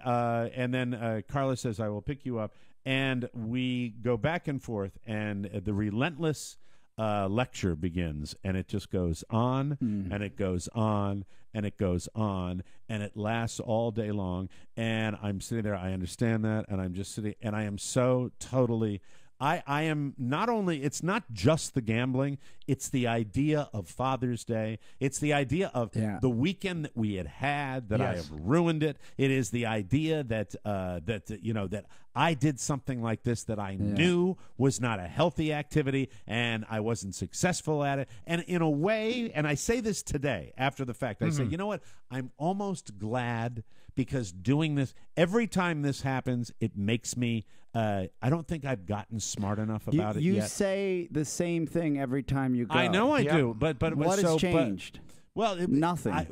then Carla says, "I will pick you up." And we go back and forth, and the relentless lecture begins, and it just goes on, and it goes on, and it goes on, and it lasts all day long. And I'm sitting there, I understand that, and I'm just sitting, and I am so totally... I am not only, it's not just the gambling, it's the idea of Father's Day. It's the idea of the weekend that we had that I have ruined it. It is the idea that that I did something like this that I knew was not a healthy activity, and I wasn't successful at it. And in a way, and I say this today after the fact, I say, you know what? I'm almost glad, because doing this, every time this happens, it makes me, I don't think I've gotten smart enough about it yet. You say the same thing every time you go. I know I do, but what has changed? Nothing.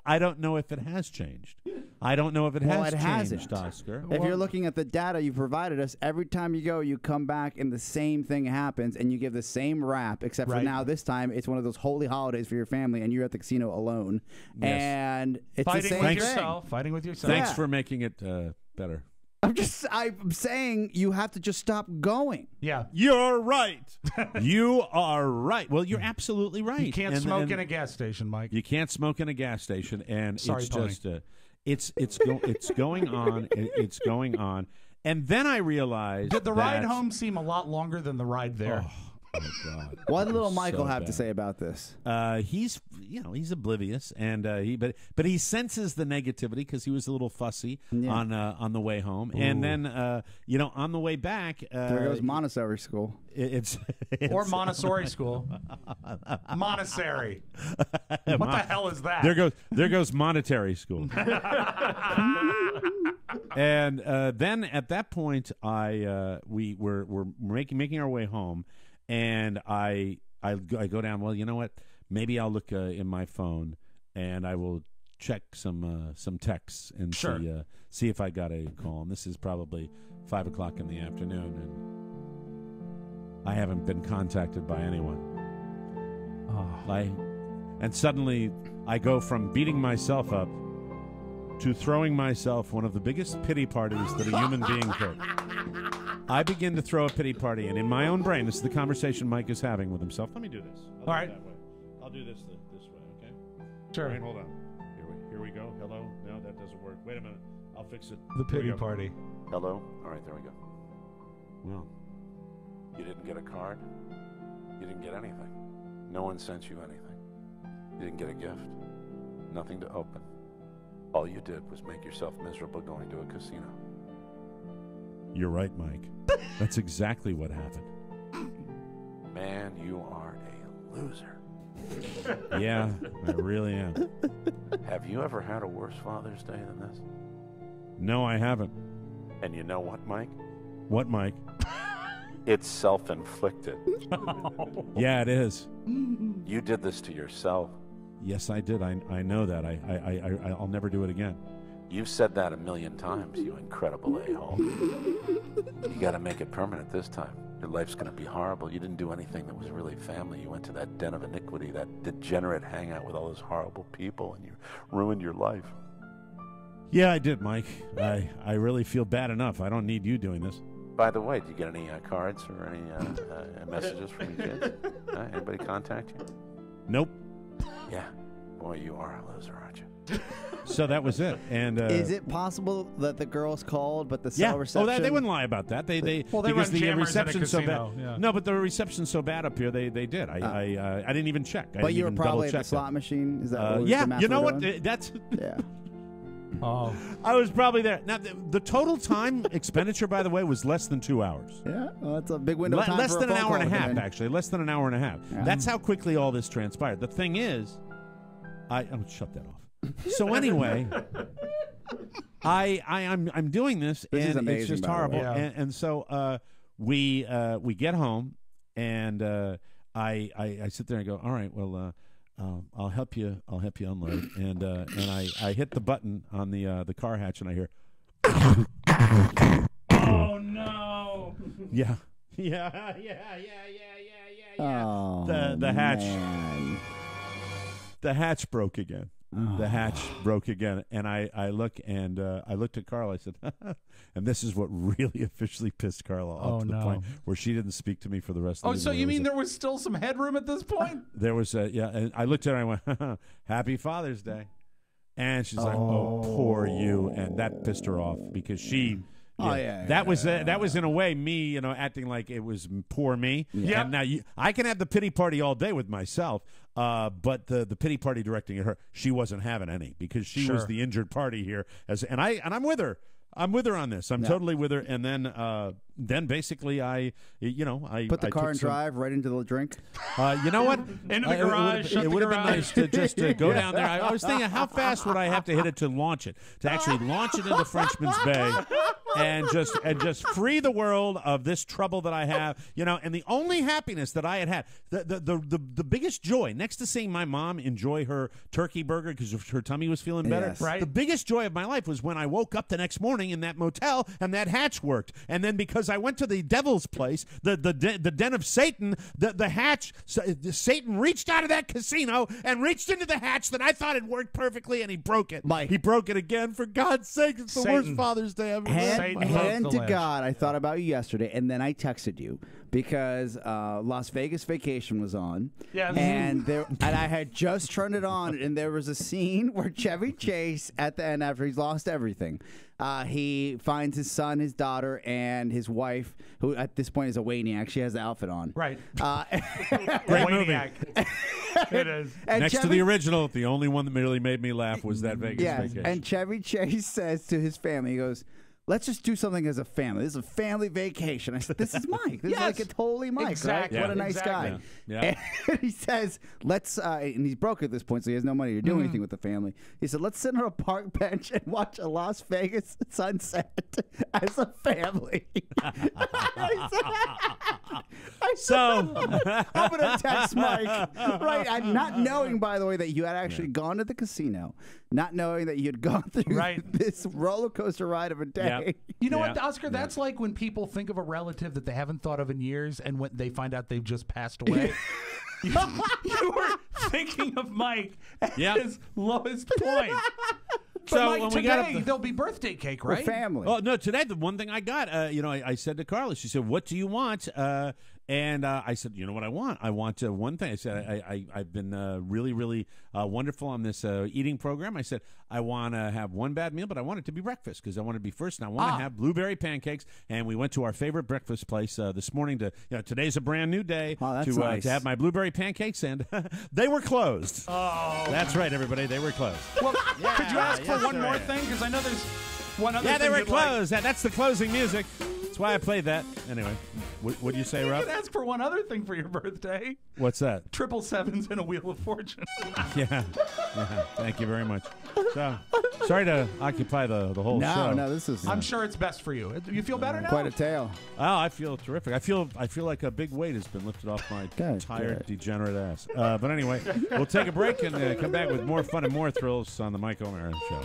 I don't know if it has changed. I don't know if it has changed, Oscar. If you're looking at the data you provided us, every time you go, you come back and the same thing happens, and you give the same rap, except for now, this time, it's one of those holy holidays for your family, and you're at the casino alone. Yes. And it's fighting the same with thing. yourself. Fighting with yourself. Thanks for making it better. I'm saying you have to just stop going. Yeah. You're right. You are right. Well, you're absolutely right. You can't smoke in a gas station, Mike. You can't smoke in a gas station, and Sorry, it's Tony. just it's going on. It's going on, And then I realized Did the ride home seem a lot longer than the ride there? Oh God! What did little Michael have bad. to say about this? He's oblivious, and but he senses the negativity because he was a little fussy on the way home, and then on the way back, there goes Montessori school. It's or Montessori school. Montessori. What the hell is that? There goes monetary school. And then at that point, we were making our way home. And I go down. Well, you know what? Maybe I'll look in my phone, and I will check some texts and see if I got a call. And this is probably 5 o'clock in the afternoon, and I haven't been contacted by anyone. And suddenly I go from beating myself up to throwing myself one of the biggest pity parties that a human being could. I begin to throw a pity party, and in my own brain, this is the conversation Mike is having with himself. Let me do this. All right. I'll do this way, okay? Sure. All right, hold on. Here we go. Hello? No, that doesn't work. Wait a minute. I'll fix it. The pity party. Hello? All right, there we go. Well, You didn't get a card? You didn't get anything. No one sent you anything. You didn't get a gift. Nothing to open. All you did was make yourself miserable going to a casino. you're right, Mike. That's exactly what happened. Man, you are a loser. Yeah, I really am. Have you ever had a worse Father's Day than this? No, I haven't. And you know what, Mike? What, Mike? It's self-inflicted. Yeah, it is. You did this to yourself. Yes, I did. I know that. I'll never do it again. You've said that 1,000,000 times, you incredible a-hole. You got to make it permanent this time. Your life's going to be horrible. You didn't do anything that was really family. You went to that den of iniquity, that degenerate hangout with all those horrible people, and you ruined your life. Yeah, I did, Mike. I really feel bad enough. I don't need you doing this. By the way, did you get any cards or any messages from your kids? Anybody contact you? Nope. Yeah. Boy, you are a loser, aren't you? So that was it. And is it possible that the girls called, but the cell reception? Oh, they wouldn't lie about that. They because the reception's so bad. Yeah. No, but the reception's so bad up here. They did. I didn't even check. But you were probably at the slot machine. Is that what yeah? You know what? That's yeah. Oh, I was probably there. Now, the total time expenditure, by the way, was less than 2 hours. Yeah, well, that's a big window of time. Less for than a an phone hour and a call half, actually. Less than an hour and a half. Yeah. That's how quickly all this transpired. The thing is, shut that off. So anyway, I'm doing this, This is and amazing, it's just by the horrible. way. Yeah. And so we get home, and I sit there and go, all right, well. I'll help you unload, and I hit the button on the car hatch, and I hear, oh no! yeah. Oh, The hatch, man. the hatch broke again. Oh. The hatch broke again, and I looked at Carla. I said, and this is what really officially pissed Carla off to the point where she didn't speak to me for the rest of the day. Oh, so you mean there was still some headroom at this point? There was and I looked at her and I went, Happy Father's Day. And she's like, oh, poor you. And that pissed her off because she that was in a way me, acting like it was poor me. Yeah. And now I can have the pity party all day with myself, but the pity party directing at her, she wasn't having any because she was the injured party here. And I'm with her. I'm with her on this. I'm totally with her. And then basically I put the car in drive right into the drink. You know what? Into the garage. It would have been nice to just go down there. I was thinking, how fast would I have to hit it to launch it? To actually launch it into Frenchman's Bay and just free the world of this trouble that I have. And the only happiness that I had, the biggest joy, next to seeing my mom enjoy her turkey burger because her tummy was feeling better, Yes. Right. the biggest joy of my life was when I woke up the next morning in that motel and that hatch worked. And then because I went to the devil's place, the den of Satan, the hatch, Satan reached out of that casino and reached into the hatch that I thought had worked perfectly, and he broke it. Mike. He broke it again. For God's sake, it's the worst Father's Day ever. Hand to God, I thought about you yesterday, and then I texted you because Las Vegas Vacation was on. Yes. And I had just turned it on, and there was a scene where Chevy Chase at the end, after he's lost everything, He finds his son, his daughter, and his wife, who at this point is a Wayniac. She has the outfit on. Right. Great movie. It is. And Next to the original, the only one that really made me laugh was that Vegas Vacation. And Chevy Chase says to his family, he goes, let's just do something as a family. This is a family vacation. I said, this is Mike. This is like a totally Mike, exactly. right? What a nice guy. Yeah. And he says, let's, and he's broke at this point, so he has no money to do anything with the family. He said, let's sit on a park bench and watch a Las Vegas sunset as a family. I'm going to text Mike. Right. I'm not knowing, by the way, that you had actually gone to the casino, not knowing that you had gone through this roller coaster ride of a day. You know what, Oscar? That's like when people think of a relative that they haven't thought of in years, and when they find out they've just passed away. You were thinking of Mike at his lowest point. But So Mike, when today there'll be birthday cake, right? Family. Oh no! Today the one thing I got, I said to Carla, she said, "What do you want?" And I said, "You know what I want? I want one thing." I said, "I've been really, really wonderful on this eating program." I said, "I want to have one bad meal, but I want it to be breakfast because I want to be first, and I want to have blueberry pancakes." And we went to our favorite breakfast place this morning. Today's a brand new day to have my blueberry pancakes, and they were closed. Oh, that's right, everybody, they were closed. Well, could you ask for one more thing? Because I know there's one other. Yeah, thing they were you'd like. closed. That's the closing music. That's why I played that. Anyway, what'd you say, You Rob? could ask for one other thing for your birthday. What's that? 777s and a Wheel of Fortune. Yeah. Thank you very much. So, sorry to occupy the whole show. No, this is. I'm sure it's best for you. You feel better now? Quite a tale. Oh, I feel terrific. I feel like a big weight has been lifted off my tired, degenerate ass. But anyway, we'll take a break and come back with more fun and more thrills on the Mike O'Mara Show.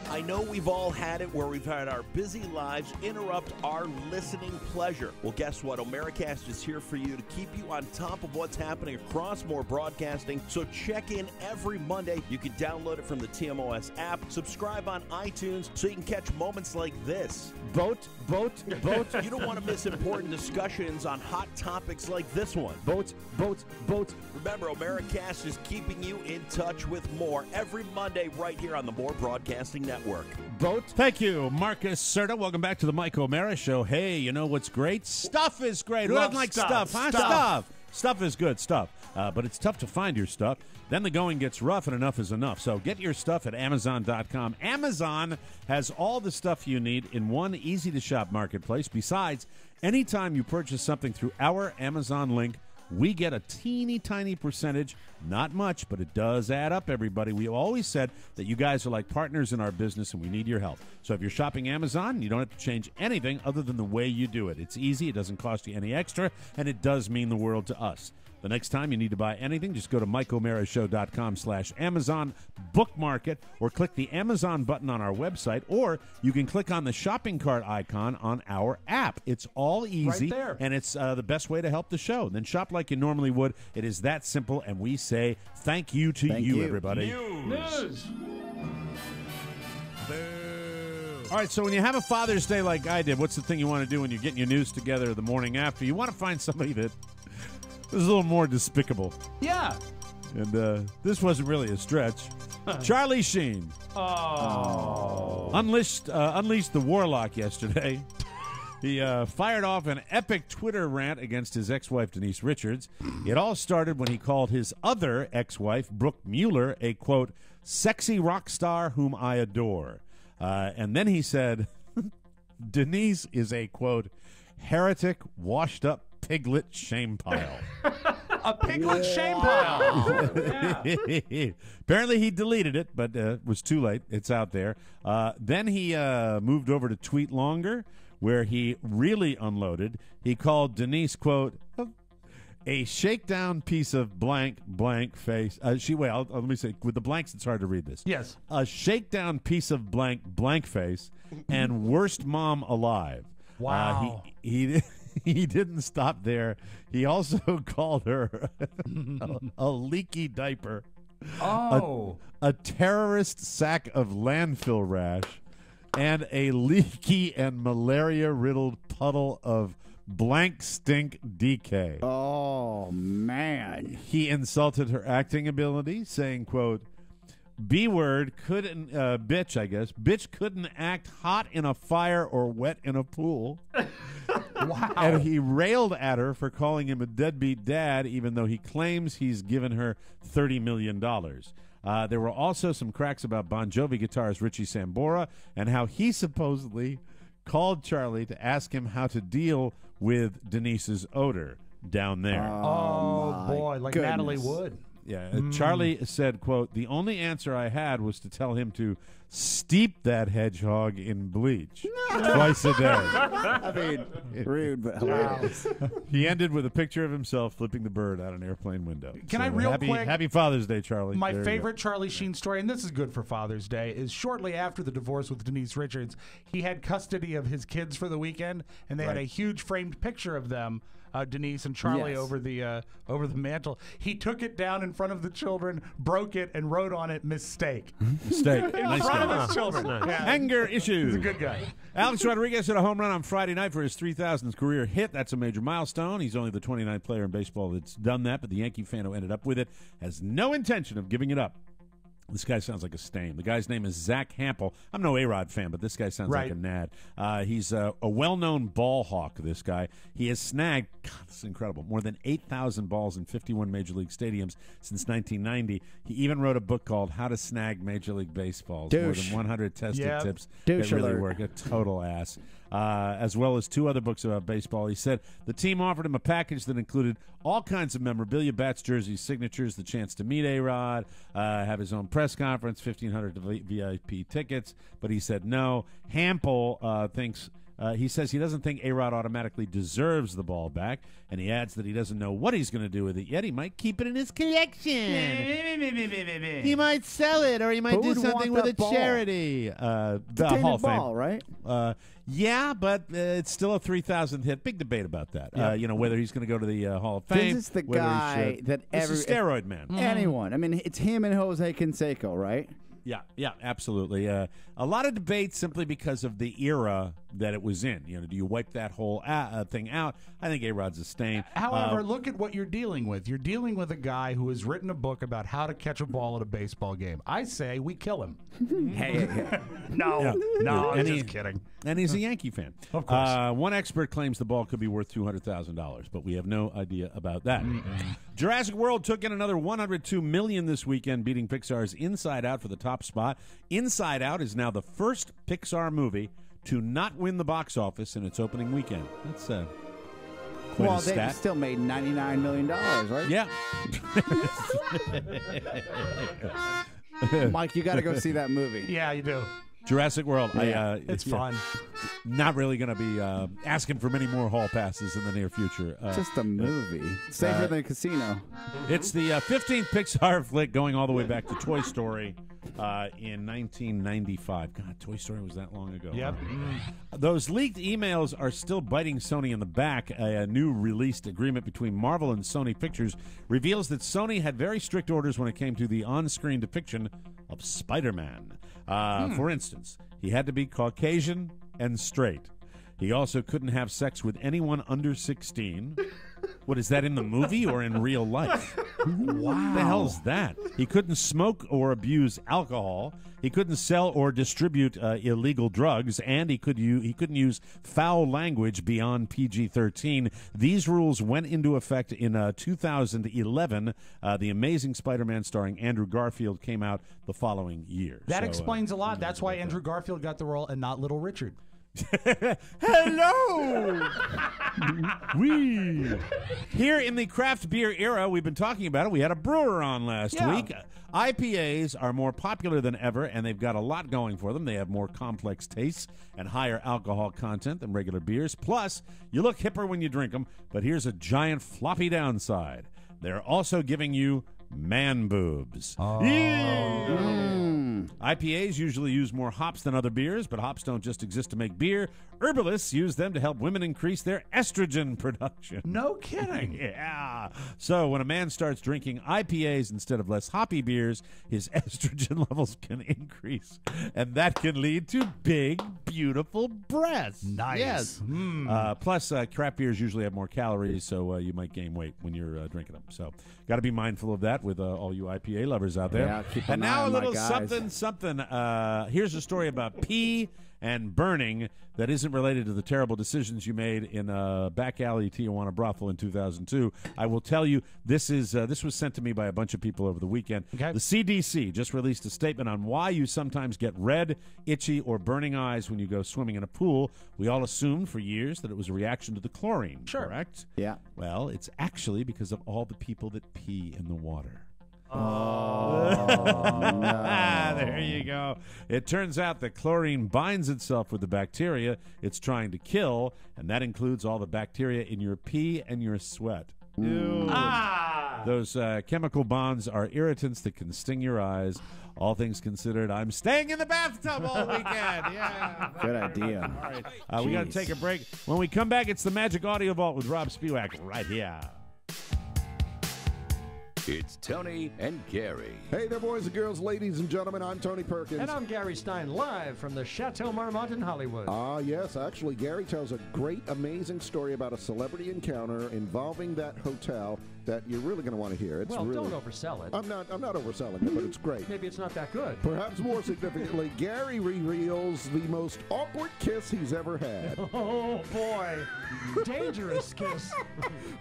I know we've all had it where we've had our busy lives interrupt our listening pleasure. Well, guess what? Omeracast is here for you to keep you on top of what's happening across more broadcasting. So check in every Monday. You can download it from the TMOS app. Subscribe on iTunes so you can catch moments like this. Vote. You don't want to miss important discussions on hot topics like this one. Vote. Remember, Omeracast is keeping you in touch with more every Monday right here on the More Broadcasting Network. Vote. Thank you, Marcus Serta. Welcome back to the Mike O'Mara Show. Hey, you know what's great? Stuff is great. Who doesn't like stuff? Huh? Stuff is good stuff. But it's tough to find your stuff. Then the going gets rough and enough is enough. So get your stuff at Amazon.com. Amazon has all the stuff you need in one easy-to-shop marketplace. Besides, anytime you purchase something through our Amazon link, we get a teeny tiny percentage. Not much, but it does add up, everybody. We always said that you guys are like partners in our business and we need your help. So if you're shopping Amazon, you don't have to change anything other than the way you do it. It's easy, it doesn't cost you any extra, and it does mean the world to us. The next time you need to buy anything, just go to MikeO'MaraShow.com/Amazon, bookmark it, or click the Amazon button on our website, or you can click on the shopping cart icon on our app. It's all easy, right there. And it's the best way to help the show. Then shop like you normally would. It is that simple, and we say thank you to you, everybody. News. All right, so when you have a Father's Day like I did, what's the thing you want to do when you're getting your news together the morning after? You want to find somebody that is a little more despicable. Yeah. And this wasn't really a stretch. Charlie Sheen. Unleashed the Warlock yesterday. He fired off an epic Twitter rant against his ex-wife, Denise Richards. It all started when he called his other ex-wife, Brooke Mueller, a, quote, sexy rock star whom I adore. And then he said, Denise is a, quote, heretic, washed-up piglet shame pile. A piglet shame pile. Yeah. Apparently he deleted it, but it was too late. It's out there. Then he moved over to tweet longer, where he really unloaded. He called Denise, quote, a shakedown piece of blank face. Let me say, with the blanks, it's hard to read this. Yes. A shakedown piece of blank face and worst mom alive. Wow. He didn't stop there. He also called her a leaky diaper. Oh. A terrorist sack of landfill rash, and a leaky and malaria-riddled puddle of blank stink DK. Oh, man. He insulted her acting ability, saying, quote, B-word couldn't, bitch, I guess. Bitch couldn't act hot in a fire or wet in a pool. Wow. And he railed at her for calling him a deadbeat dad, even though he claims he's given her $30 million. There were also some cracks about Bon Jovi guitarist Richie Sambora and how he supposedly called Charlie to ask him how to deal with Denise's odor down there. Oh boy, like goodness. Natalie Wood. Yeah, Charlie said, quote, "The only answer I had was to tell him to steep that hedgehog in bleach twice a day." I mean, rude, but hilarious. He ended with a picture of himself flipping the bird out an airplane window. Can I real quick? Happy Father's Day, Charlie. My There you go. favorite Charlie Sheen story, and this is good for Father's Day, is shortly after the divorce with Denise Richards, he had custody of his kids for the weekend, and they had a huge framed picture of them, Denise and Charlie, Yes. over the mantle. He took it down in front of the children, broke it, and wrote on it "mistake" Mistake. in Nice front guy. of his children. Yeah. Anger issues. He's a good guy. Alex Rodriguez hit a home run on Friday night for his 3,000th career hit. That's a major milestone. He's only the 29th player in baseball that's done that, but the Yankee fan who ended up with it has no intention of giving it up. This guy sounds like a stain. The guy's name is Zach Hampel. I'm no A-Rod fan, but this guy sounds like a nad. He's a well-known ball hawk, this guy. He has snagged, God, this is incredible, more than 8,000 balls in 51 Major League stadiums since 1990. He even wrote a book called How to Snag Major League Baseballs. Douche. More than 100 tested Yep. tips Douche that really alert. work. A total ass. As well as 2 other books about baseball. He said the team offered him a package that included all kinds of memorabilia, bats, jerseys, signatures, the chance to meet A-Rod, have his own press conference, 1,500 VIP tickets, but he said no. Hampel thinks... he says he doesn't think A-Rod automatically deserves the ball back, and he adds that he doesn't know what he's going to do with it yet. He might keep it in his collection. He might sell it, or he might Who do would something want with that a ball? charity. The Tainted Hall of Fame. ball, right? Yeah, but it's still a 3,000th hit. Big debate about that. You know, whether he's going to go to the Hall of Fame. This is the whether he guy should. that This is steroid man. Anyone. I mean, it's him and Jose Canseco, right? Yeah, absolutely. A lot of debate simply because of the era that it was in. You know, do you wipe that whole thing out? I think A-Rod's a stain. However, look at what you're dealing with. You're dealing with a guy who has written a book about how to catch a ball at a baseball game. I say we kill him. Hey. No, I'm And just kidding. And he's a Yankee fan. Of course. One expert claims the ball could be worth $200,000, but we have no idea about that. Jurassic World took in another $102 million this weekend, beating Pixar's Inside Out for the top spot. Inside Out is now the first Pixar movie to not win the box office in its opening weekend. That's quite Well, a they stat. still made $99 million, right? Yeah. Mike, you got to go see that movie. Yeah, you do. Jurassic World. Yeah, It's fun. Not really going to be asking for many more hall passes in the near future. Just a movie. Safer than a casino. It's the 15th Pixar flick, going all the way back to Toy Story in 1995. God, Toy Story was that long ago. Yep. Those leaked emails are still biting Sony in the back. A new released agreement between Marvel and Sony Pictures reveals that Sony had very strict orders when it came to the on-screen depiction of Spider-Man. For instance, he had to be Caucasian and straight. He also couldn't have sex with anyone under 16. What, is that in the movie or in real life? Wow. The hell's that? He couldn't smoke or abuse alcohol. He couldn't sell or distribute illegal drugs, and he couldn't use foul language beyond PG-13. These rules went into effect in 2011. The Amazing Spider-Man starring Andrew Garfield came out the following year. That explains a lot. That's why Andrew Garfield got the role and not Little Richard. Hello! Here in the craft beer era, we've been talking about it. We had a brewer on last week. IPAs are more popular than ever, and they've got a lot going for them. They have more complex tastes and higher alcohol content than regular beers. Plus, you look hipper when you drink them, but here's a giant floppy downside. They're also giving you man boobs. IPAs usually use more hops than other beers, but hops don't just exist to make beer. Herbalists use them to help women increase their estrogen production. No kidding. Yeah. So when a man starts drinking IPAs instead of less hoppy beers, his estrogen levels can increase. And that can lead to big, beautiful breasts. Nice. Yes. Plus, craft beers usually have more calories, so you might gain weight when you're drinking them. So got to be mindful of that with all you IPA lovers out there. Yeah, keep and an eye now a on my little guys. something. Here's a story about pee and burning that isn't related to the terrible decisions you made in a back alley Tijuana brothel in 2002. I will tell you, this was sent to me by a bunch of people over the weekend. Okay. The CDC just released a statement on why you sometimes get red, itchy, or burning eyes when you go swimming in a pool. We all assumed for years that it was a reaction to the chlorine, Sure. correct? Yeah. Well, it's actually because of all the people that pee in the water. There you go. It turns out that chlorine binds itself with the bacteria it's trying to kill, and that includes all the bacteria in your pee and your sweat. Ew. Those chemical bonds are irritants that can sting your eyes. All things considered, I'm staying in the bathtub all weekend. Yeah. Good idea. All right. We got to take a break. When we come back, it's the Magic Audio Vault with Rob Spiewak right here. It's Tony and Gary. Hey there, boys and girls, ladies and gentlemen. I'm Tony Perkins. And I'm Gary Stein, live from the Chateau Marmont in Hollywood. Yes. Actually, Gary tells a great, amazing story about a celebrity encounter involving that hotel that you're really going to want to hear. It's well, really, don't oversell it. I'm not overselling it, but it's great. Maybe it's not that good. Perhaps more significantly, Gary reveals the most awkward kiss he's ever had. Oh, boy. Dangerous kiss.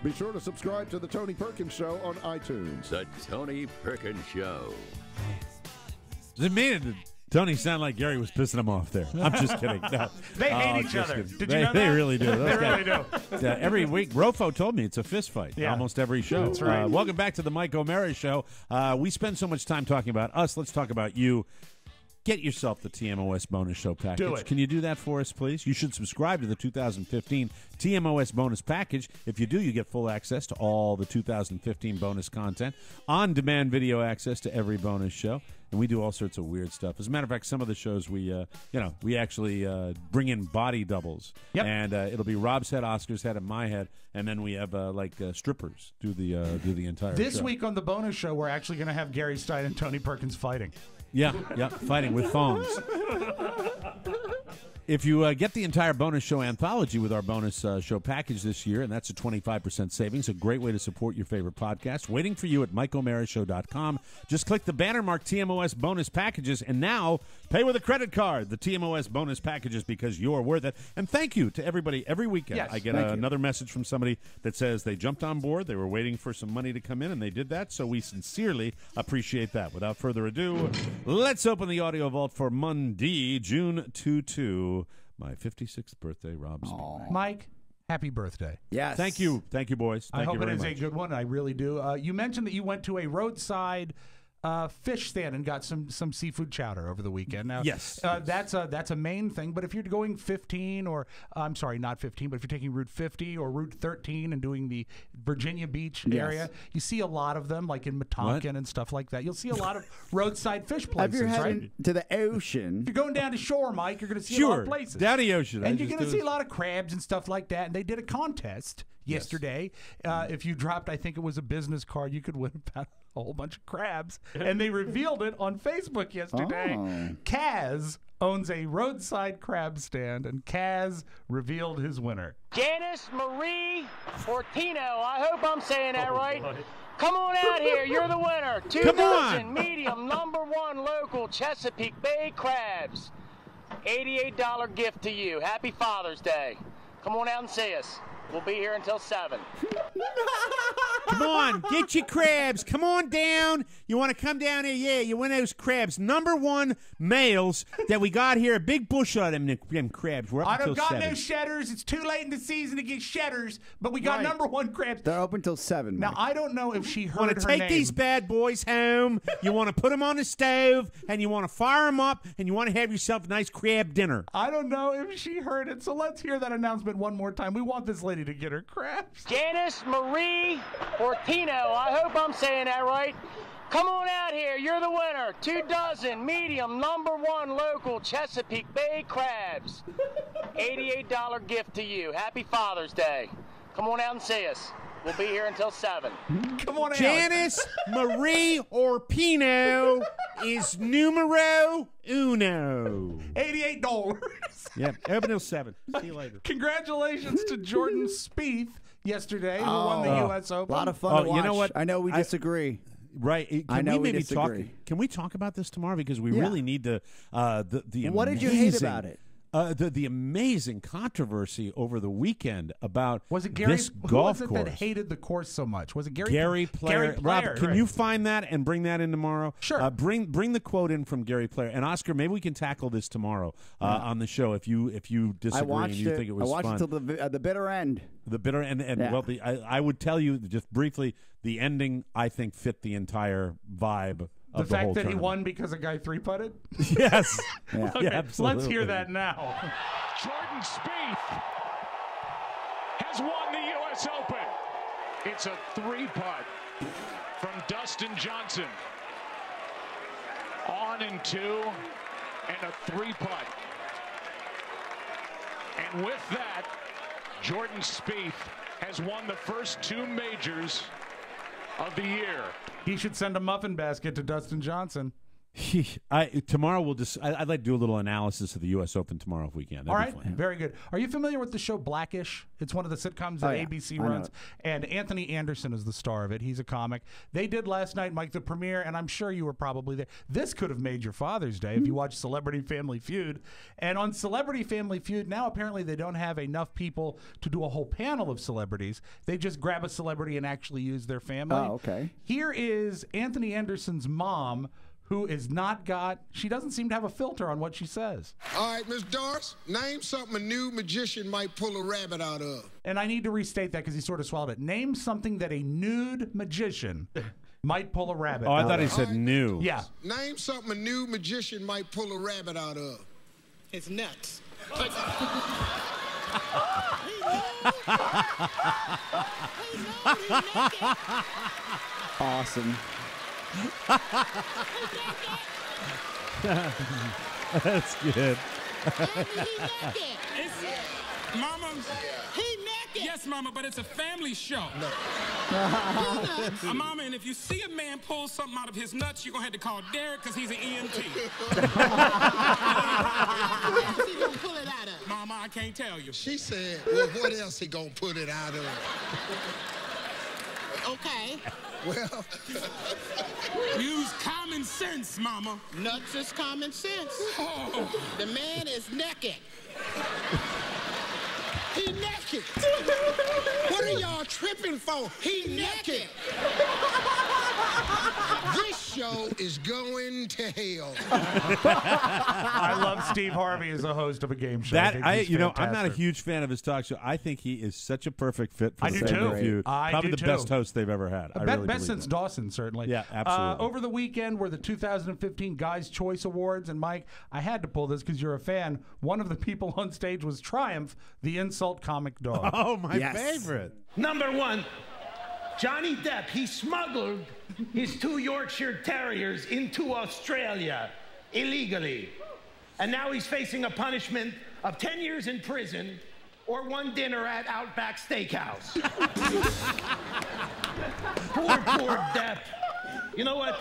Be sure to subscribe to The Tony Perkins Show on iTunes. The Tony Perkins Show. Does it mean Tony sounded like Gary was pissing him off there? I'm just kidding. No. They hate each just other. kidding. Did you know They that? really do. They Those really guys- do. Every week, Rofo told me it's a fist fight. Yeah. Almost every show. That's right. Welcome back to the Mike O'Mara Show. We spend so much time talking about us. Let's talk about you. Get yourself the TMOS bonus show package. Do it. Can you do that for us, please? You should subscribe to the 2015 TMOS bonus package. If you do, you get full access to all the 2015 bonus content, on-demand video access to every bonus show, and we do all sorts of weird stuff. As a matter of fact, some of the shows we actually bring in body doubles. Yep. And it'll be Rob's head, Oscar's head, and my head, and then we have strippers do the entire This show. week on the bonus show, we're actually going to have Gary Stein and Tony Perkins fighting. Yeah, fighting with thongs. If you get the entire bonus show anthology with our bonus show package this year, and that's a 25% savings, a great way to support your favorite podcast, waiting for you at MikeO'MaraShow.com. Just click the banner mark TMOS bonus packages, and now pay with a credit card. The TMOS bonus packages, because you're worth it. And thank you to everybody. Every weekend Yes, I get another message from somebody that says they jumped on board, they were waiting for some money to come in, and they did that, so we sincerely appreciate that. Without further ado, let's open the audio vault for Monday, June 22, my 56th birthday, Rob Spiewak. Mike, happy birthday. Yes. Thank you, boys. Thank I you hope it very is much. a good one. I really do. You mentioned that you went to a roadside fish stand and got some seafood chowder over the weekend. Now, Yes. that's a main thing. But if you're going 15, or I'm sorry, not 15, but if you're taking Route 50 or Route 13 and doing the Virginia Beach area, you see a lot of them, like in Metonkin and stuff like that. You'll see a lot of roadside fish places. If you're right? heading to the ocean, If you're going down to shore, Mike, you're going to see a lot of places. down the ocean. And you're going to see a lot of crabs and stuff like that. And they did a contest yesterday. If you dropped, I think it was a business card, you could win about a whole bunch of crabs. And they revealed it on Facebook yesterday. Oh. Kaz owns a roadside crab stand, and Kaz revealed his winner. Janice Marie Fortino. I hope I'm saying that right. Come on out here. You're the winner. 2 dozen medium #1 local Chesapeake Bay crabs. $88 gift to you. Happy Father's Day. Come on out and see us. We'll be here until 7. Come on, get your crabs. Come on down. You want to come down here? Yeah, you win those crabs. #1 males that we got here. A big bush of them crabs. We're up I until don't got 7. no shedders. It's too late in the season to get shedders, but we got #1 crabs. they're open till 7. Now, I don't know if she heard Want her to take name. these bad boys home. You want to put them on the stove, and you want to fire them up, and you want to have yourself a nice crab dinner. I don't know if she heard it, so let's hear that announcement one more time. We want this lady to get her crabs. Janice Marie Fortino. I hope I'm saying that right. Come on out here. You're the winner. 2 dozen medium #1 local Chesapeake Bay crabs. $88 gift to you. Happy Father's Day. Come on out and see us. We'll be here until 7. Come on out. Janice Marie Orpino is numero uno. $88. Yeah, open till 7. See you later. Congratulations to Jordan Spieth yesterday, who won the U.S. Open. A lot of fun to watch. You know what? I know we disagree. Right. I know we maybe disagree. talk? Can we talk about this tomorrow? Because we really need to. The what did you hate about it? The amazing controversy over the weekend about was it Gary, this golf who was it course that hated the course so much? Was it Gary Player? Rob, can you find that and bring that in tomorrow? Sure. Bring the quote in from Gary Player. And Oscar, maybe we can tackle this tomorrow on the show if you disagree and you think it was fun. I watched it till the bitter end. The bitter end, and well, I would tell you just briefly, the ending I think fit the entire vibe. The fact whole that tournament. he won because a guy 3-putted? Yes. Okay, absolutely. let's hear that now. Jordan Spieth has won the U.S. Open. It's a 3-putt from Dustin Johnson. On and 2, and a 3-putt. And with that, Jordan Spieth has won the first 2 majors of the year. He should send a muffin basket to Dustin Johnson. Tomorrow we'll just. I'd like to do a little analysis of the U.S. Open tomorrow if we can. All right, very good. Are you familiar with the show Blackish? It's one of the sitcoms that ABC runs, and Anthony Anderson is the star of it. He's a comic. They did last night, Mike, the premiere, and I'm sure you were probably there. This could have made your Father's Day if you watched Celebrity Family Feud. And on Celebrity Family Feud, now apparently they don't have enough people to do a whole panel of celebrities. They just grab a celebrity and actually use their family. Oh, okay. Here is Anthony Anderson's mom, who is not she doesn't seem to have a filter on what she says. All right, Miss Doris, name something a new magician might pull a rabbit out of. And I need to restate that because he sort of swallowed it. Name something that a nude magician might pull a rabbit out of. I thought he said new. Yeah. Name something a new magician might pull a rabbit out of. His nuts. Awesome. That's good. Mama, he naked. Yes, Mama, but it's a family show. No. Mama, and if you see a man pull something out of his nuts, you're going to have to call Derek because he's an EMT. What else he going to pull it out of? Mama, I can't tell you. She said, well, what else he going to put it out of? Okay. Well, use common sense, Mama. Nuts is common sense. Oh. The man is naked. He naked. What are y'all tripping for? He naked. This show is going to hell. I love Steve Harvey as a host of a game show. I'm not a huge fan of his talk show. I think he is such a perfect fit for I the do Family too. Feud. I Probably do the too. best host they've ever had. I really best believe since that. Dawson, certainly. Yeah, absolutely. Over the weekend were the 2015 Guys' Choice Awards, and Mike, I had to pull this because you're a fan. One of the people on stage was Triumph, the insult comic dog. Oh, my favorite. Number 1, Johnny Depp. He smuggled his 2 Yorkshire Terriers into Australia illegally. And now he's facing a punishment of 10 years in prison or 1 dinner at Outback Steakhouse. Poor Depp. You know what?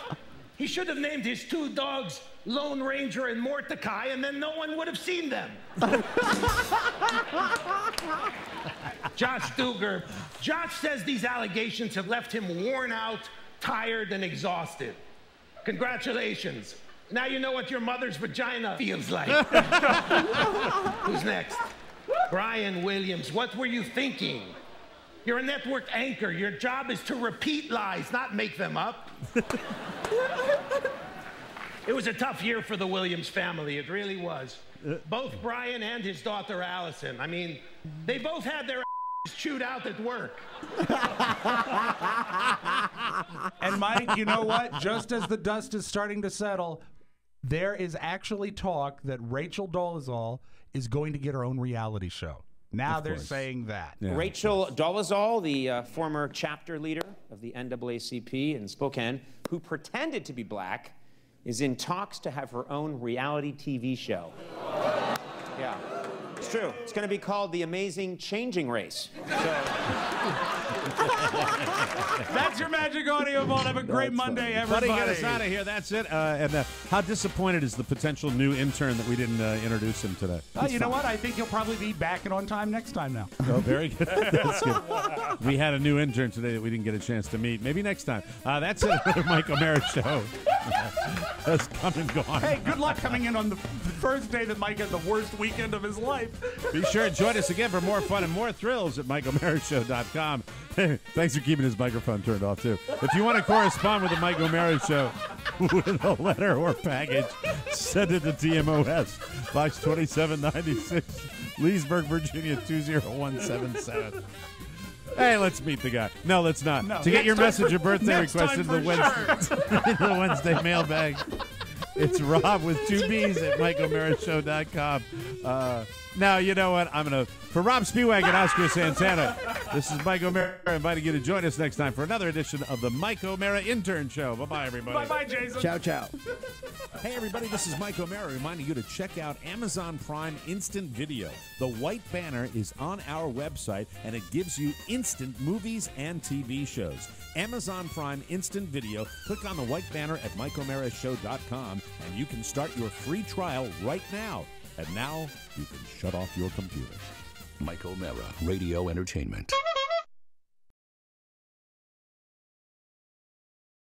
He should have named his 2 dogs Lone Ranger and Mordecai, and then no one would have seen them. Josh Duger. Josh says these allegations have left him worn out, tired, and exhausted. Congratulations. Now you know what your mother's vagina feels like. Who's next? Brian Williams. What were you thinking? You're a network anchor. Your job is to repeat lies, not make them up. It was a tough year for the Williams family. It really was. Both Brian and his daughter Allison. I mean, they both had their chewed out at work. And Mike, you know what? Just as the dust is starting to settle, there is actually talk that Rachel Dolezal is going to get her own reality show. Now they're saying that. Yeah. Rachel Dolezal, the former chapter leader of the NAACP in Spokane, who pretended to be black, is in talks to have her own reality TV show. Yeah, it's true. It's going to be called The Amazing Changing Race. So... That's your Magic Audio Vault. Have a great Monday, everybody. Buddy, get us out of here. That's it. And how disappointed is the potential new intern that we didn't introduce him today? You know what? I think he'll probably be back and on time next time now. Oh, very good. That's good. We had a new intern today that we didn't get a chance to meet. Maybe next time. That's it. The Mike O'Mara Show has come and gone. Hey, good luck coming in on the first day that Mike had the worst weekend of his life. Be sure to join us again for more fun and more thrills at MikeO'MaraShow.com. Thanks for keeping his microphone turned off, too. If you want to correspond with the Mike O'Mara Show with a letter or package, send it to TMOS, Box 2796, Leesburg, Virginia, 20177. Hey, let's meet the guy. No, let's not. No, to get your message or birthday request into the Wednesday mailbag, it's Rob with 2 B's at MikeO'MaraShow.com. Now, you know what? For Rob Spiewak and Oscar Santana, this is Mike O'Mara inviting you to join us next time for another edition of the Mike O'Mara Intern Show. Bye-bye, everybody. Bye-bye, Jason. Ciao, ciao. Hey, everybody, this is Mike O'Mara reminding you to check out Amazon Prime Instant Video. The white banner is on our website, and it gives you instant movies and TV shows. Amazon Prime Instant Video. Click on the white banner at MikeO'MaraShow.com, and you can start your free trial right now. And now you can shut off your computer. Mike O'Mara, Radio Entertainment.